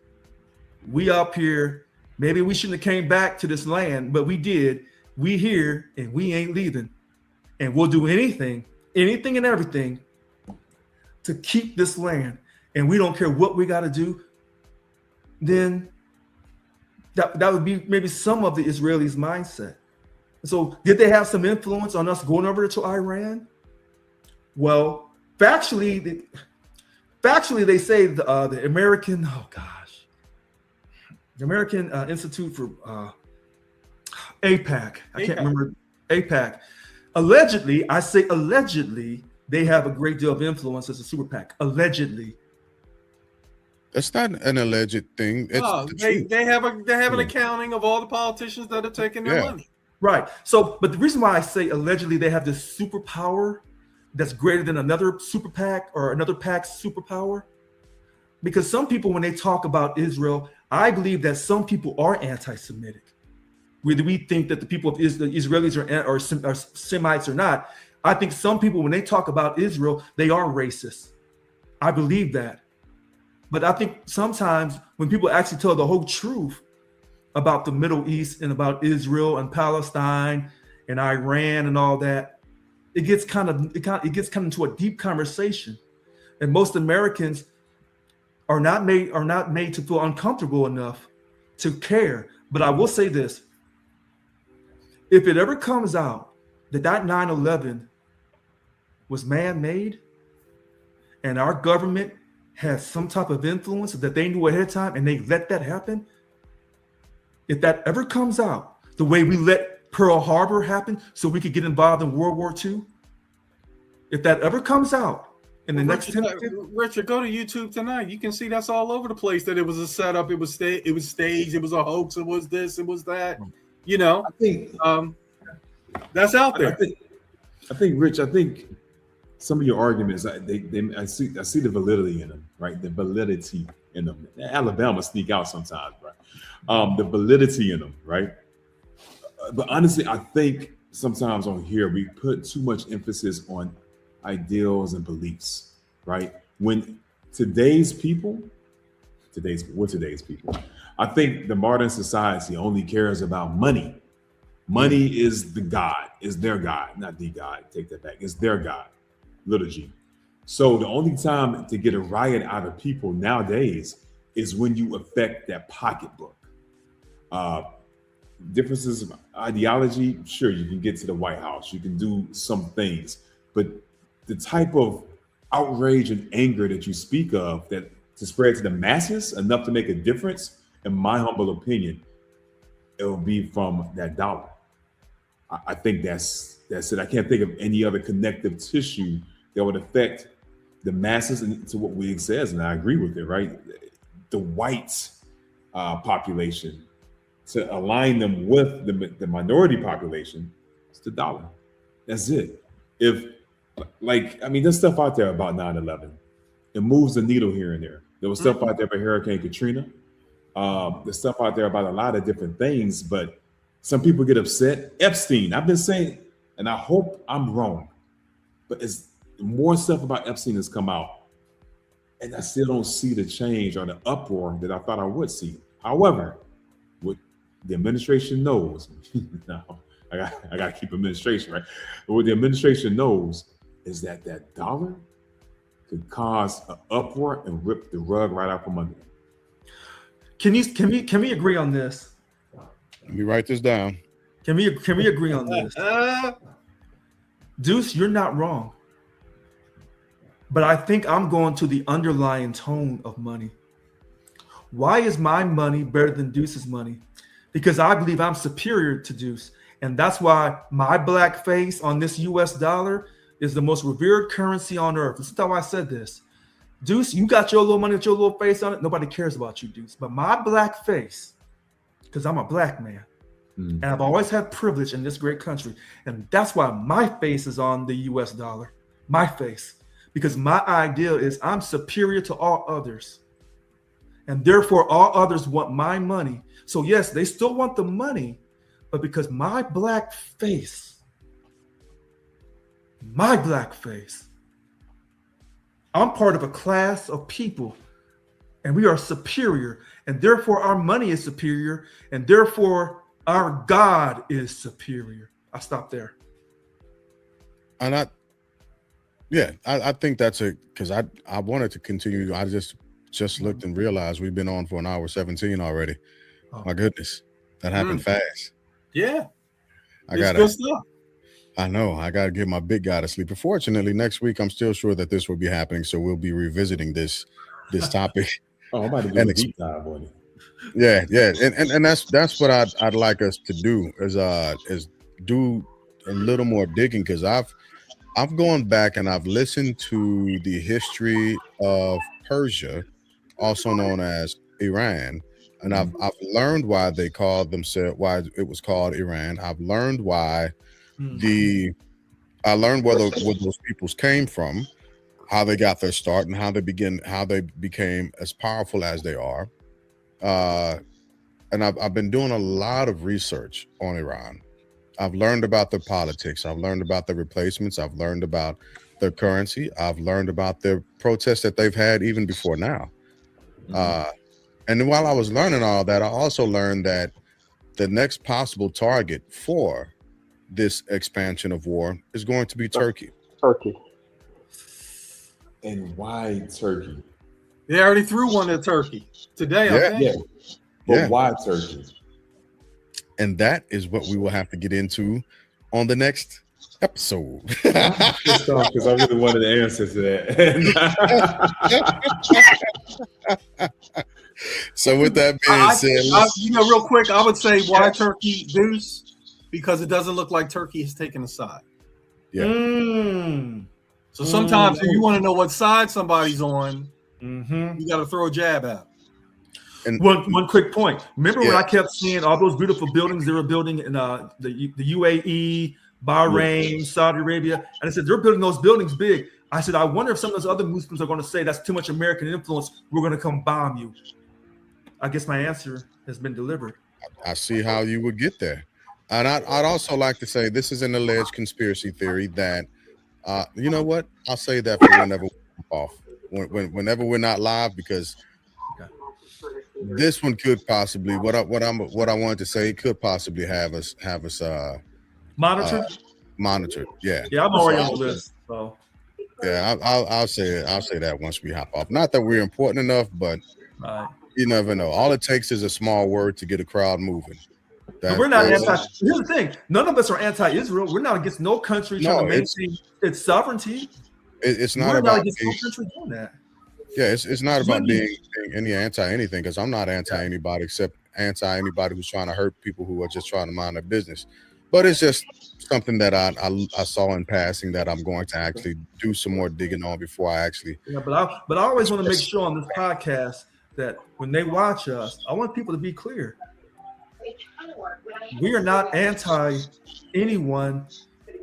we up here, maybe we shouldn't have came back to this land, but we did. We here and we ain't leaving. And we'll do anything and everything to keep this land. And we don't care what we got to do. Then that would be maybe some of the Israelis' mindset. So did they have some influence on us going over to Iran? Well, factually, they say the American, the American Institute for AIPAC. I can't remember AIPAC. Allegedly, I say allegedly, they have a great deal of influence as a super PAC. Allegedly. That's not an alleged thing. It's No, the they truth. have an accounting of all the politicians that are taking their money. Right. So, but the reason why I say allegedly they have this superpower that's greater than another super PAC or another PAC's superpower, because some people, when they talk about Israel, I believe that some people are anti-Semitic. Whether we think that the people of Israel, the Israelis are Semites or not, I think some people, when they talk about Israel, they are racist. I believe that. But I think sometimes when people actually tell the whole truth about the Middle East and about Israel and Palestine and Iran and all that, it gets kind of into a deep conversation. And most Americans are not made to feel uncomfortable enough to care. But I will say this. If it ever comes out that 9/11 was man-made and our government has some type of influence that they knew ahead of time and they let that happen, if that ever comes out the way we let Pearl Harbor happen so we could get involved in World War II, if that ever comes out in the next 10 Richard, go to YouTube tonight. You can see that's all over the place, that it was a setup, it was staged, it was a hoax, it was this, it was that. I think that's out there. I think, Rich. I think some of your arguments, I see the validity in them, right? The validity in them. Alabama sneak out sometimes, right? The validity in them, right? But honestly, I think sometimes on here we put too much emphasis on ideals and beliefs, right? When today's people, I think the modern society only cares about money. Money is the God, is their God, not the God. Take that back. It's their God, little g. So the only time to get a riot out of people nowadays is when you affect that pocketbook. differences of ideology, sure, you can get to the White House, you can do some things, but the type of outrage and anger that you speak of that to spread to the masses enough to make a difference, in my humble opinion, it will be from that dollar. I think that's it. I can't think of any other connective tissue that would affect the masses into what Wig says, and I agree with it, right? The white population, to align them with the minority population, it's the dollar. That's it. If, like, I mean, there's stuff out there about 9/11. It moves the needle here and there. There was stuff out there about Hurricane Katrina. There's stuff out there about a lot of different things, but some people get upset. Epstein, I've been saying, and I hope I'm wrong, but it's more stuff about Epstein has come out, and I still don't see the change or the uproar that I thought I would see. However, what the administration knows, now I got to keep administration, right? But what the administration knows is that that dollar could cause an uproar and rip the rug right out from under them. Can we agree on this? Let me write this down. Can we agree on this? Deuce, you're not wrong. But I think I'm going to the underlying tone of money. Why is my money better than Deuce's money? Because I believe I'm superior to Deuce. And that's why my black face on this US dollar is the most revered currency on earth. This is how I said this. Deuce, you got your little money with your little face on it. Nobody cares about you, Deuce. But my black face, because I'm a black man, and I've always had privilege in this great country. And that's why my face is on the US dollar. My face. Because my idea is I'm superior to all others. And therefore, all others want my money. So yes, they still want the money, but because my black face, I'm part of a class of people, and we are superior, and therefore our money is superior, and therefore our God is superior. I stop there. And I think that's because I wanted to continue. I just looked and realized we've been on for an hour 17 already. Oh. My goodness, that happened fast. Yeah, it's good stuff. I know. I got to get my big guy to sleep. But fortunately, next week I'm still sure that this will be happening, so we'll be revisiting this topic. I'm about to do a deep dive on it. Yeah, and that's what I'd like us to do is do a little more digging, because I've gone back and I've listened to the history of Persia, also known as Iran, and I've learned why they called themselves, why it was called Iran. I've learned why I learned where those peoples came from, how they got their start, and how they became as powerful as they are. And I've been doing a lot of research on Iran. I've learned about their politics. I've learned about their replacements. I've learned about their currency. I've learned about their protests that they've had even before now. And then while I was learning all that, I also learned that the next possible target for this expansion of war is going to be Turkey. And why Turkey? They already threw one at Turkey today, I think. But why Turkey? And that is what we will have to get into on the next episode. Because I really wanted the answer to that. So with that being said, real quick, I would say why Turkey, Deuce, because it doesn't look like Turkey has taken a side. Yeah. So sometimes if you want to know what side somebody's on, you got to throw a jab at. And one quick point. Remember when I kept seeing all those beautiful buildings they were building in the UAE, Bahrain, Saudi Arabia, and I said they're building those buildings big. I said I wonder if some of those other Muslims are going to say that's too much American influence. We're going to come bomb you. I guess my answer has been delivered. I see how you would get there, and I'd also like to say this is an alleged conspiracy theory that you know what, I'll say that for whenever we're off, whenever we're not live, because. This one could possibly what I wanted to say could possibly have us monitored. Monitored, yeah. Yeah, I'm already on the list. So yeah, I'll say that once we hop off. Not that we're important enough, but you never know. All it takes is a small word to get a crowd moving. And we're not anti. Here's the thing: none of us are anti-Israel. We're not against no country trying to maintain its sovereignty. It's not we're about not against no country doing that. Yeah, it's not about being any anti anything, because I'm not anti anybody except anti anybody who's trying to hurt people who are just trying to mind their business. But it's just something that I saw in passing that I'm going to actually do some more digging on before I actually. Yeah, but I always want to make sure on this podcast that when they watch us, I want people to be clear. We are not anti anyone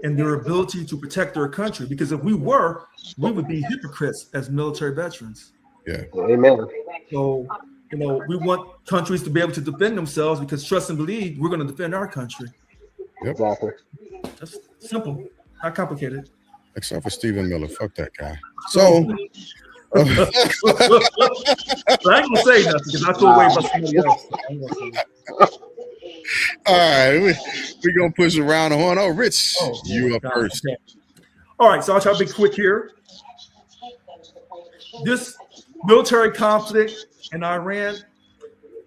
and their ability to protect their country, because if we were, we would be hypocrites as military veterans. Yeah. Amen. So, we want countries to be able to defend themselves, because trust and believe we're going to defend our country. Yep. Exactly. That's simple, not complicated. Except for Stephen Miller. Fuck that guy. So I ain't gonna say nothing because I feel way about somebody else. all right, we're gonna push around the horn. Oh, Rich, you up first. Okay. All right, so I'll try to be quick here. This military conflict in Iran,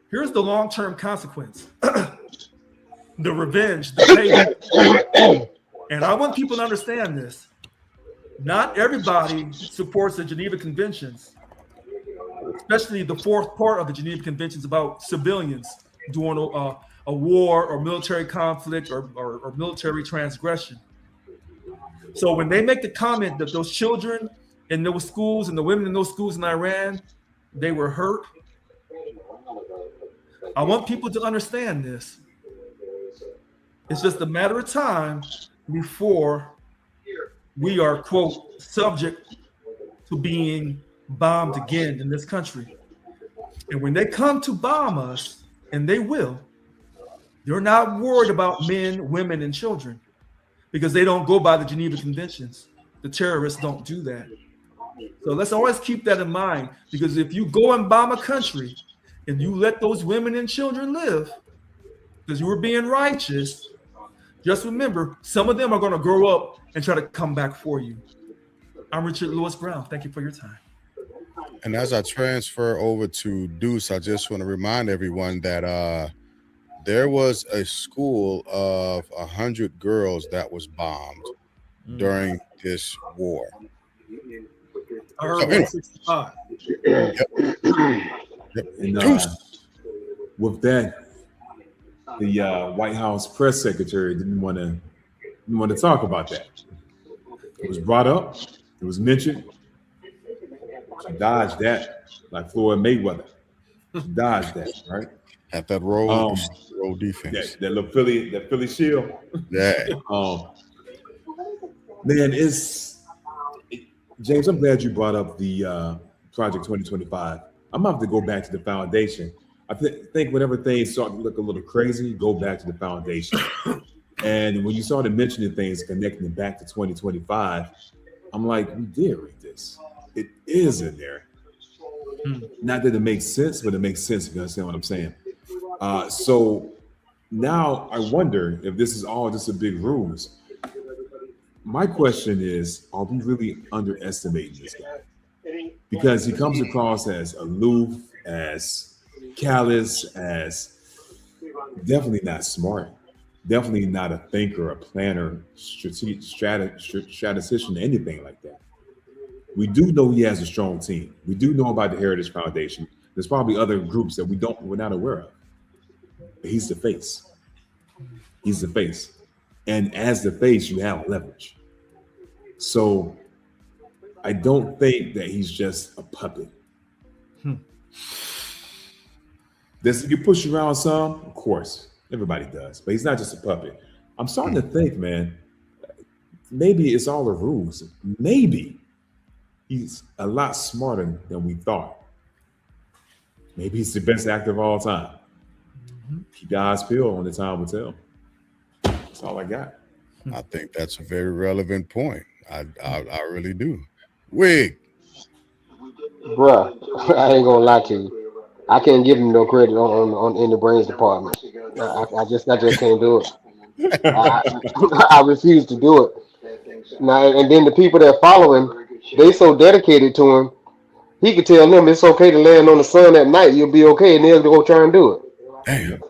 here's the long-term consequence. The revenge, the payback. And I want people to understand this. Not everybody supports the Geneva Conventions, especially the fourth part of the Geneva Conventions about civilians during a war or military conflict or military transgression. So when they make the comment that those children in those schools and the women in those schools in Iran, they were hurt, I want people to understand this. It's just a matter of time before we are, quote, subject to being bombed again in this country. And when they come to bomb us, and they will, they're not worried about men, women, and children, because they don't go by the Geneva Conventions. The terrorists don't do that. So let's always keep that in mind, because if you go and bomb a country and you let those women and children live because you were being righteous, just remember, some of them are going to grow up and try to come back for you. I'm Richard Lewis Brown. Thank you for your time. And as I transfer over to Deuce, I just want to remind everyone that there was a school of 100 girls that was bombed during this war. I heard So, anyway. 165. Yep. And with that, the White House press secretary didn't want to talk about that. It was brought up, it was mentioned. She dodged that like Floyd Mayweather. She dodged that, right? At that roll defense. That little Philly shield. Yeah. Man, James, I'm glad you brought up the Project 2025. I'm gonna have to go back to the foundation. I think whenever things start to look a little crazy, go back to the foundation. And when you started mentioning things connecting it back to 2025, I'm like, we did read this. It is in there. Not that it makes sense, but it makes sense if you understand what I'm saying. So now I wonder if this is all just a big ruse. My question is, are we really underestimating this guy? Because he comes across as aloof, as callous, as definitely not smart, definitely not a thinker, a planner, statistician, anything like that. We do know he has a strong team. We do know about the Heritage Foundation. There's probably other groups that we're not aware of. But he's the face. He's the face. And as the face, you have leverage. So I don't think that he's just a puppet. Does he get pushed around some? Of course, everybody does. But he's not just a puppet. I'm starting to think, man, maybe it's all a ruse. Maybe he's a lot smarter than we thought. Maybe he's the best actor of all time. Keep your eyes peeled, on the time will tell. That's all I got. I think that's a very relevant point. I really do. Wig. Bruh, I ain't gonna lie to you. I can't give him no credit on in the brains department. I just can't do it. I refuse to do it. Now, and then the people that follow him, they so dedicated to him. He could tell them it's okay to land on the sun at night. You'll be okay, and they'll go try and do it. Damn.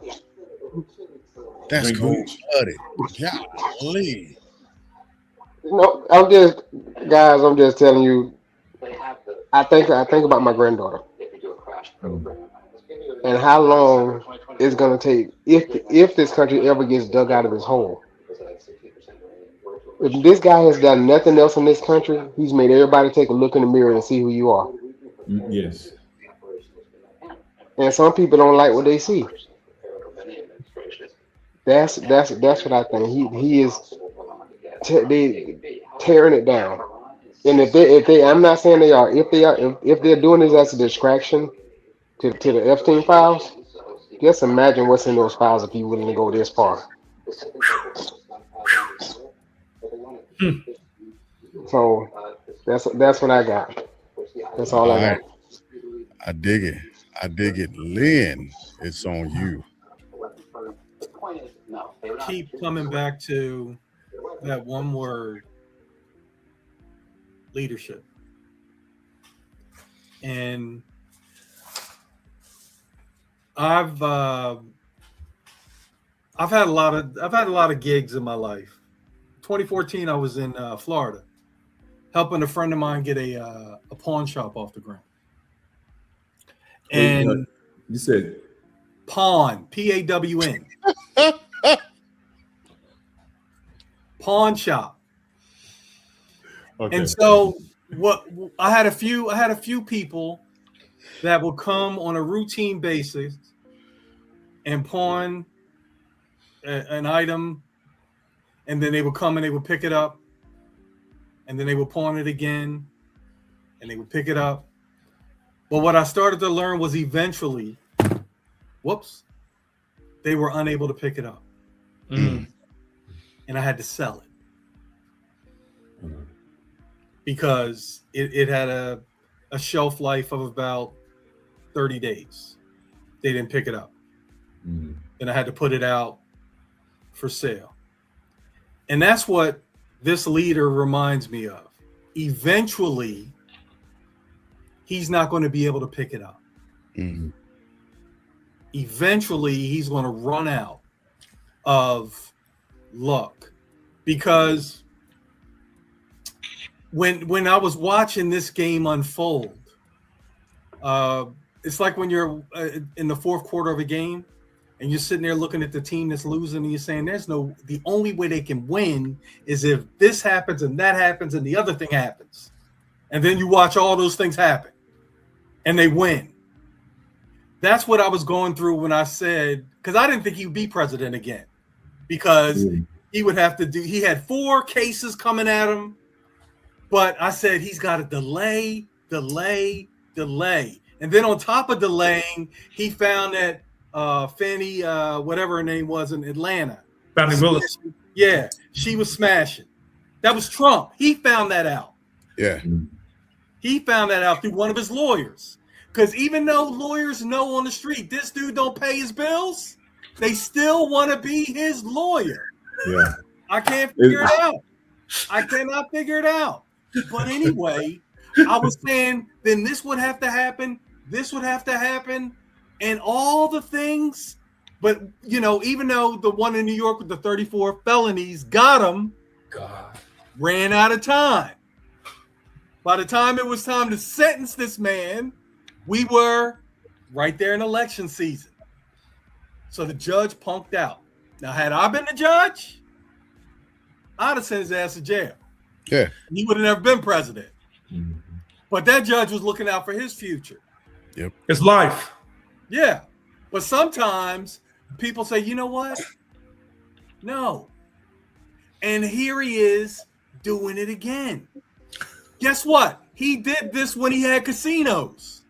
That's Drink cold bleach. blooded. Golly. No, I'm just telling you. I think about my granddaughter and how long it's gonna take if this country ever gets dug out of this hole. If this guy has done nothing else in this country, he's made everybody take a look in the mirror and see who you are. Yes. And some people don't like what they see. That's what I think. He is tearing it down. And if they I'm not saying they are. If they're doing this as a distraction to the Epstein files, just imagine what's in those files if you're willing to go this far. So that's what I got. That's all I got. I dig it. I dig it. Lynn, it's on you. Keep coming back to that one word, leadership. And I've had a lot of gigs in my life. 2014, I was in Florida, helping a friend of mine get a pawn shop off the ground. And You said pawn, P-A-W-N, pawn shop. okay. And so what I had a few people that will come on a routine basis and pawn an item, and then they would come and they would pick it up, and then they would pawn it again, and they would pick it up. But what I started to learn was eventually, they were unable to pick it up. Mm. And I had to sell it because it had a shelf life of about 30 days. They didn't pick it up. Mhm. And I had to put it out for sale. And that's what this leader reminds me of. Eventually, he's not going to be able to pick it up. Mm-hmm. Eventually, he's going to run out of luck, because when I was watching this game unfold, it's like when you're in the fourth quarter of a game and you're sitting there looking at the team that's losing and you're saying the only way they can win is if this happens and that happens and the other thing happens. And then you watch all those things happen and they win. That's what I was going through when I said, because I didn't think he would be president again, because he would have to he had 4 cases coming at him. But I said, he's got to delay. And then on top of delaying, he found that Fannie, whatever her name was in Atlanta. Fannie Willis. Yeah, she was smashing. That was Trump. He found that out. Yeah. He found that out through one of his lawyers. Because even though lawyers know on the street this dude don't pay his bills, they still want to be his lawyer. Yeah. I can't figure it out. I cannot figure it out. But anyway, I was saying, then this would have to happen. This would have to happen. And all the things. But, even though the one in New York with the 34 felonies got him, God. ran out of time. By the time it was time to sentence this man, we were right there in election season. So the judge punked out. Now, had I been the judge, I'd have sent his ass to jail. Yeah. He would have never been president. Mhm. But that judge was looking out for his future. It's life. Yeah. But sometimes people say, you know what? No. And here he is doing it again. Guess what? He did this when he had casinos.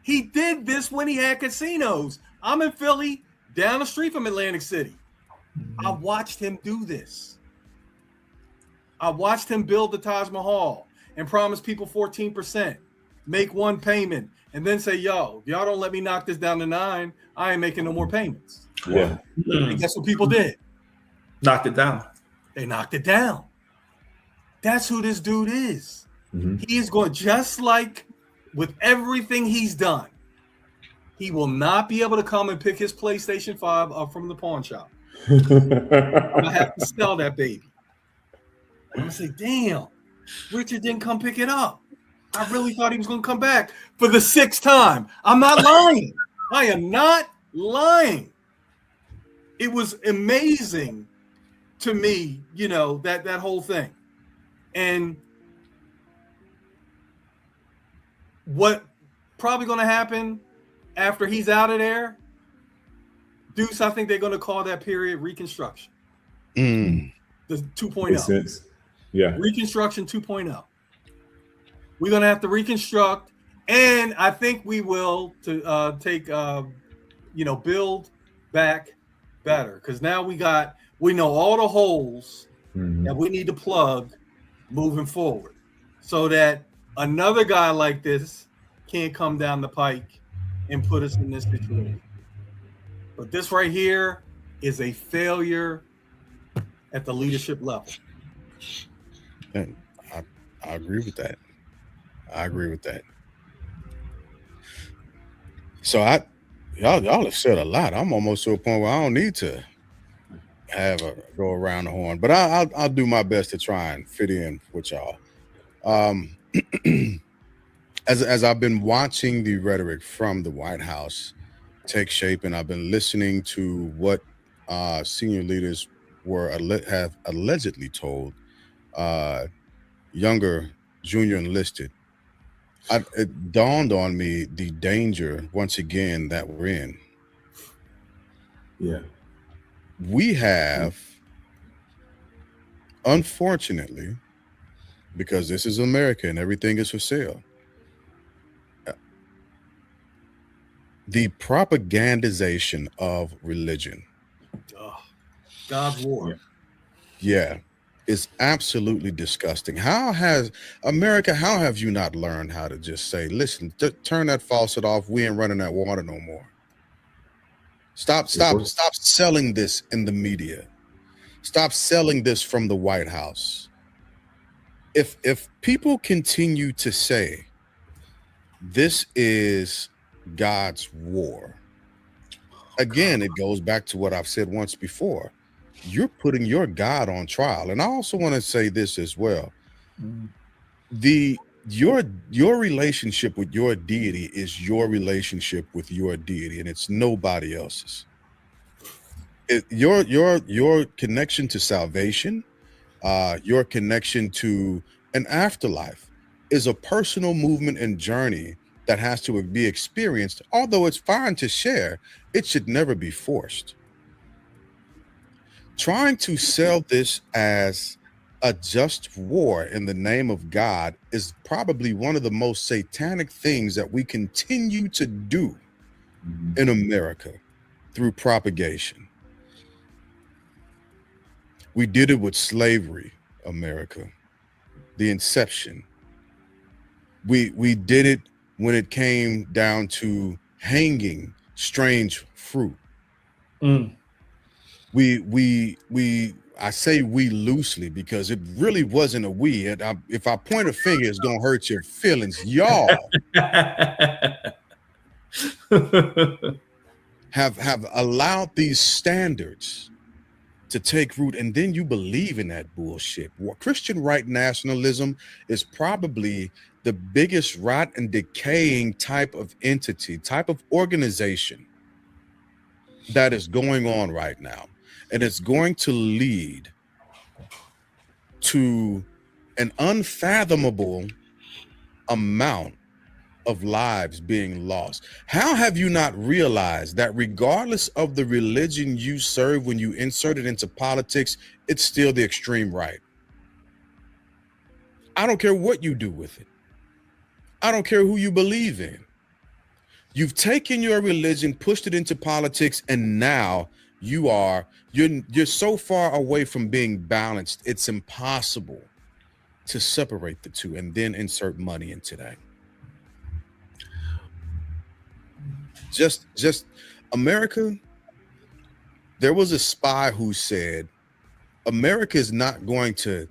He did this when he had casinos. I'm in Philly, down the street from Atlantic City. I watched him do this. I watched him build the Taj Mahal and promise people 14%, make one payment, and then say, yo, if y'all don't let me knock this down to 9, I ain't making no more payments. Yeah. And guess what people did? Knocked it down. They knocked it down. That's who this dude is. Mhm. He is going, just like with everything he's done, he will not be able to come and pick his PlayStation 5 up from the pawn shop. I'm gonna have to sell that baby. I'm gonna say, damn, Richard didn't come pick it up. I really thought he was gonna come back for the 6th time. I'm not lying. I am not lying. It was amazing to me, you know, that whole thing. And what probably going to happen after he's out of there, Deuce, I think they're going to call that period Reconstruction. Mm. The 2.0. Makes sense. Yeah. Reconstruction 2.0. We're going to have to reconstruct, and I think we will build back better, because now we know all the holes that we need to plug moving forward, so that another guy like this can't come down the pike and put us in this situation. But this right here is a failure at the leadership level. And I agree with that. I agree with that. So y'all have said a lot. I'm almost to a point where I don't need to go around the horn, but I'll do my best to try and fit in with y'all. As I've been watching the rhetoric from the White House take shape, and I've been listening to what senior leaders have allegedly told younger junior enlisted, it dawned on me the danger once again that we're in. Yeah. We have, unfortunately, because this is America and everything is for sale, the propagandization of religion. God's war. Yeah, it's absolutely disgusting. How have you not learned how to just say, listen, turn that faucet off. We ain't running that water no more. Stop selling this in the media. Stop selling this from the White House. If people continue to say this is God's war, again, it goes back to what I've said once before. You're putting your God on trial. And I also want to say this as well. Your relationship with your deity is your relationship with your deity, and it's nobody else's. Your connection to salvation, your connection to an afterlife is a personal movement and journey that has to be experienced. Although it's fine to share, it should never be forced. Trying to sell this as a just war in the name of God is probably one of the most satanic things that we continue to do in America through propagation. We did it with slavery, America, the inception. We did it when it came down to hanging strange fruit. I say we loosely because it really wasn't a we. If I point a finger, it's gonna hurt your feelings. Y'all have allowed these standards to take root, and then you believe in that bullshit. Christian right nationalism is probably the biggest rot and decaying type of entity, type of organization that is going on right now. And it's going to lead to an unfathomable amount of lives being lost. How have you not realized that regardless of the religion you serve, when you insert it into politics, it's still the extreme right? I don't care what you do with it. I don't care who you believe in. You've taken your religion, pushed it into politics, and now you're so far away from being balanced, it's impossible to separate the two and then insert money into that. Just America, there was a spy who said America is not going to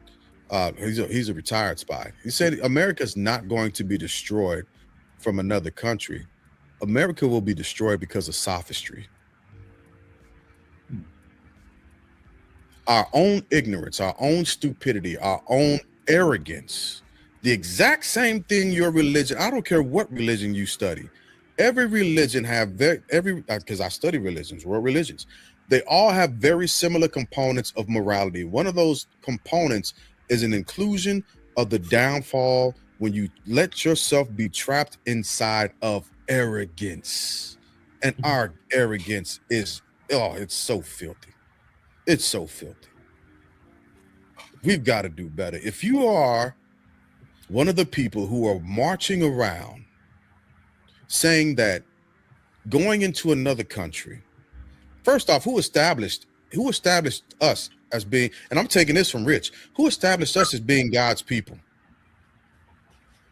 he's a retired spy. He said America's not going to be destroyed from another country. America will be destroyed because of sophistry. Our own ignorance, our own stupidity, our own arrogance. The exact same thing your religion, I don't care what religion you study. Every religion have because I study religions, world religions. They all have very similar components of morality. One of those components is an inclusion of the downfall when you let yourself be trapped inside of arrogance. And our arrogance is, it's so filthy. It's so filthy. We've got to do better. If you are one of the people who are marching around saying that going into another country, first off, who established us as being, and I'm taking this from Rich, who established us as being God's people?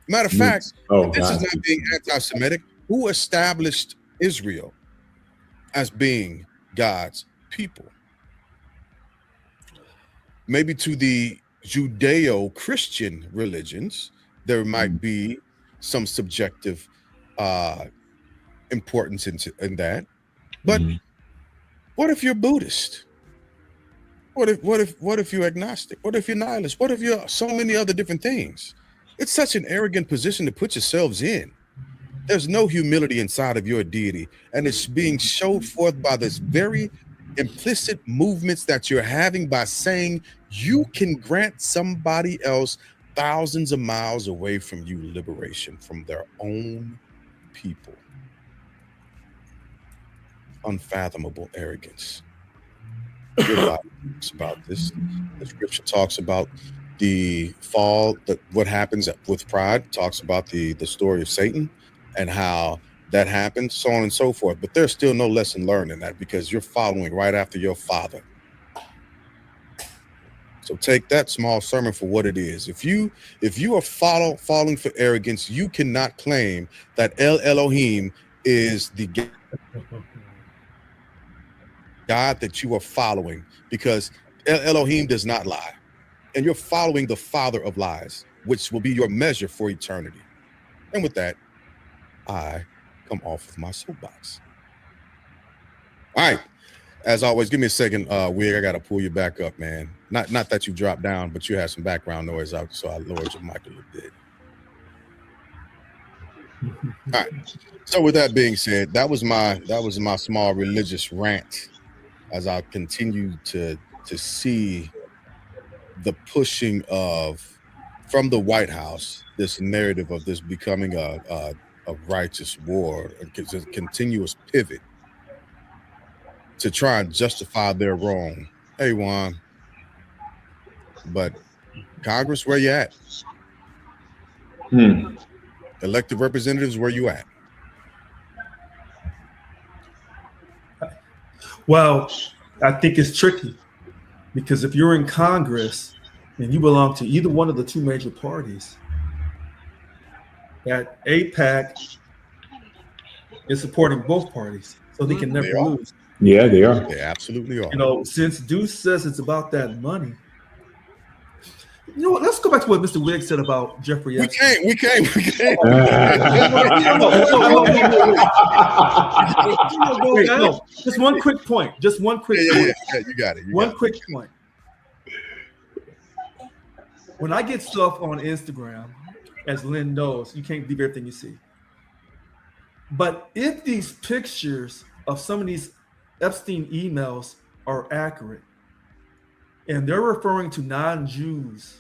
Matter of fact, this is not being anti-Semitic. Who established Israel as being God's people? Maybe to the Judeo-Christian religions, there might be some subjective importance in that. But what if you're Buddhist? What if you're agnostic? What if you're nihilist? What if you're so many other different things? It's such an arrogant position to put yourselves in. There's no humility inside of your deity, and it's being showed forth by this very implicit movements that you're having by saying you can grant somebody else thousands of miles away from you liberation from their own people. Unfathomable arrogance. Your Bible talks about this. The scripture talks about the fall, what happens with pride, talks about the story of Satan and how that happens, so on and so forth. But there's still no lesson learned in that because you're following right after your father. So take that small sermon for what it is. If you are falling for arrogance, you cannot claim that El Elohim is the God that you are following, because El Elohim does not lie. And you're following the father of lies, which will be your measure for eternity. And with that, I come off of my soapbox. All right. As always, give me a second, Wig. I got to pull you back up, man. Not that you dropped down, but you had some background noise out, so I lowered your mic a little bit. All right. So with that being said, that was my small religious rant as I continue to see the pushing from the White House, this narrative of this becoming a righteous war, a continuous pivot to try and justify their wrong. Hey, Juan. But Congress, where you at? Elected representatives, where you at? Well, I think it's tricky because if you're in Congress and you belong to either one of the two major parties, that AIPAC is supporting both parties, so they can never lose. Yeah, they are. They absolutely are. You know, since Deuce says it's about that money, you know what? Let's go back to what Mr. Wigg said about Jeffrey Epstein. We can't. No, just one quick point. Just one quick point. Yeah, you got it. One quick point. When I get stuff on Instagram, as Lynn knows, you can't believe everything you see. But if these pictures of some of these Epstein emails are accurate, and they're referring to non-Jews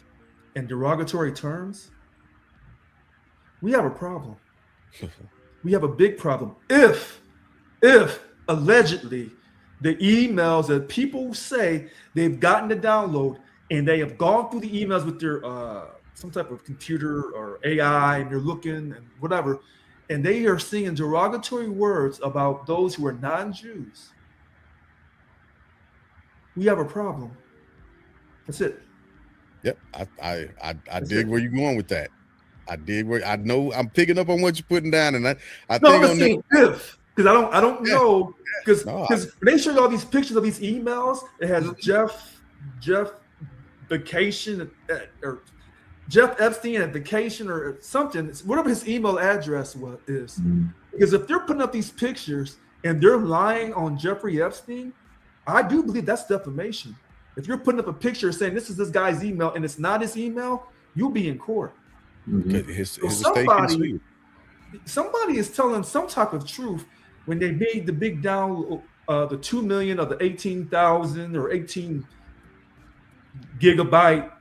in derogatory terms, we have a problem. We have a big problem. If allegedly the emails that people say they've gotten to download and they have gone through the emails with their some type of computer or AI, and they're looking and whatever, and they are seeing derogatory words about those who are non-Jews, we have a problem. That's it. Yep, I dig where you're going with that. I know I'm picking up on what you're putting down, and I think I'm saying if, because I don't know, because they showed all these pictures of these emails. It has Jeff vacation or Jeff Epstein at vacation or something, whatever his email address is. Because if they're putting up these pictures and they're lying on Jeffrey Epstein, I do believe that's defamation. If you're putting up a picture saying this is this guy's email and it's not his email, you'll be in court. His So estate can sue. somebody is telling some type of truth when they made the big down, the 2 million or the 18,000 or 18 gigabyte.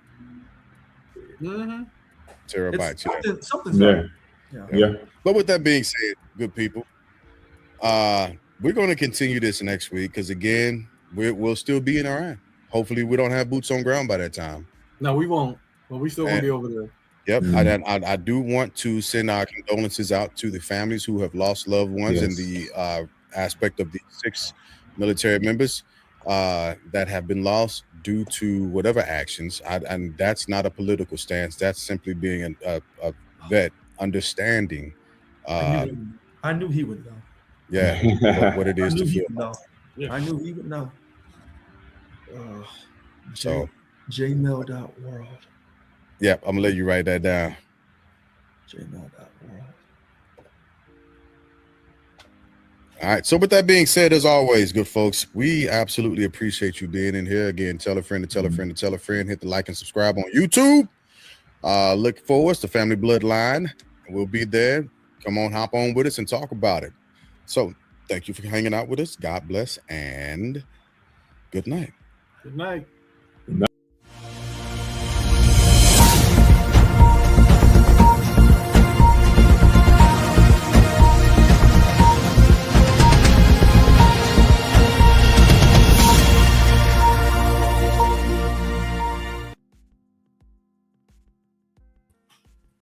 Mhm. Terabytes. Yeah. Something's Yeah. up. Yeah. But with that being said, good people, we're going to continue this next week because again, we'll still be in Iran. Hopefully, we don't have boots on ground by that time. No, we won't. But we still gonna be over there. Yep, I do want to send our condolences out to the families who have lost loved ones in Yes. the aspect of the 6 military members that have been lost due to whatever actions. And that's not a political stance. That's simply being a vet, understanding. I knew he would know. Yeah, what it I is knew to he feel. would know. Yeah. I knew he would know. So, jmail.world. yeah, I'm gonna let you write that down. Jmail.world. All right. So with that being said, as always, good folks, we absolutely appreciate you being in here. Again, tell a friend to tell a friend to tell a friend. Hit the like and subscribe on YouTube. Look for us, the Family Bloodline. We'll be there. Come on, hop on with us and talk about it. So thank you for hanging out with us. God bless and good night. Good night.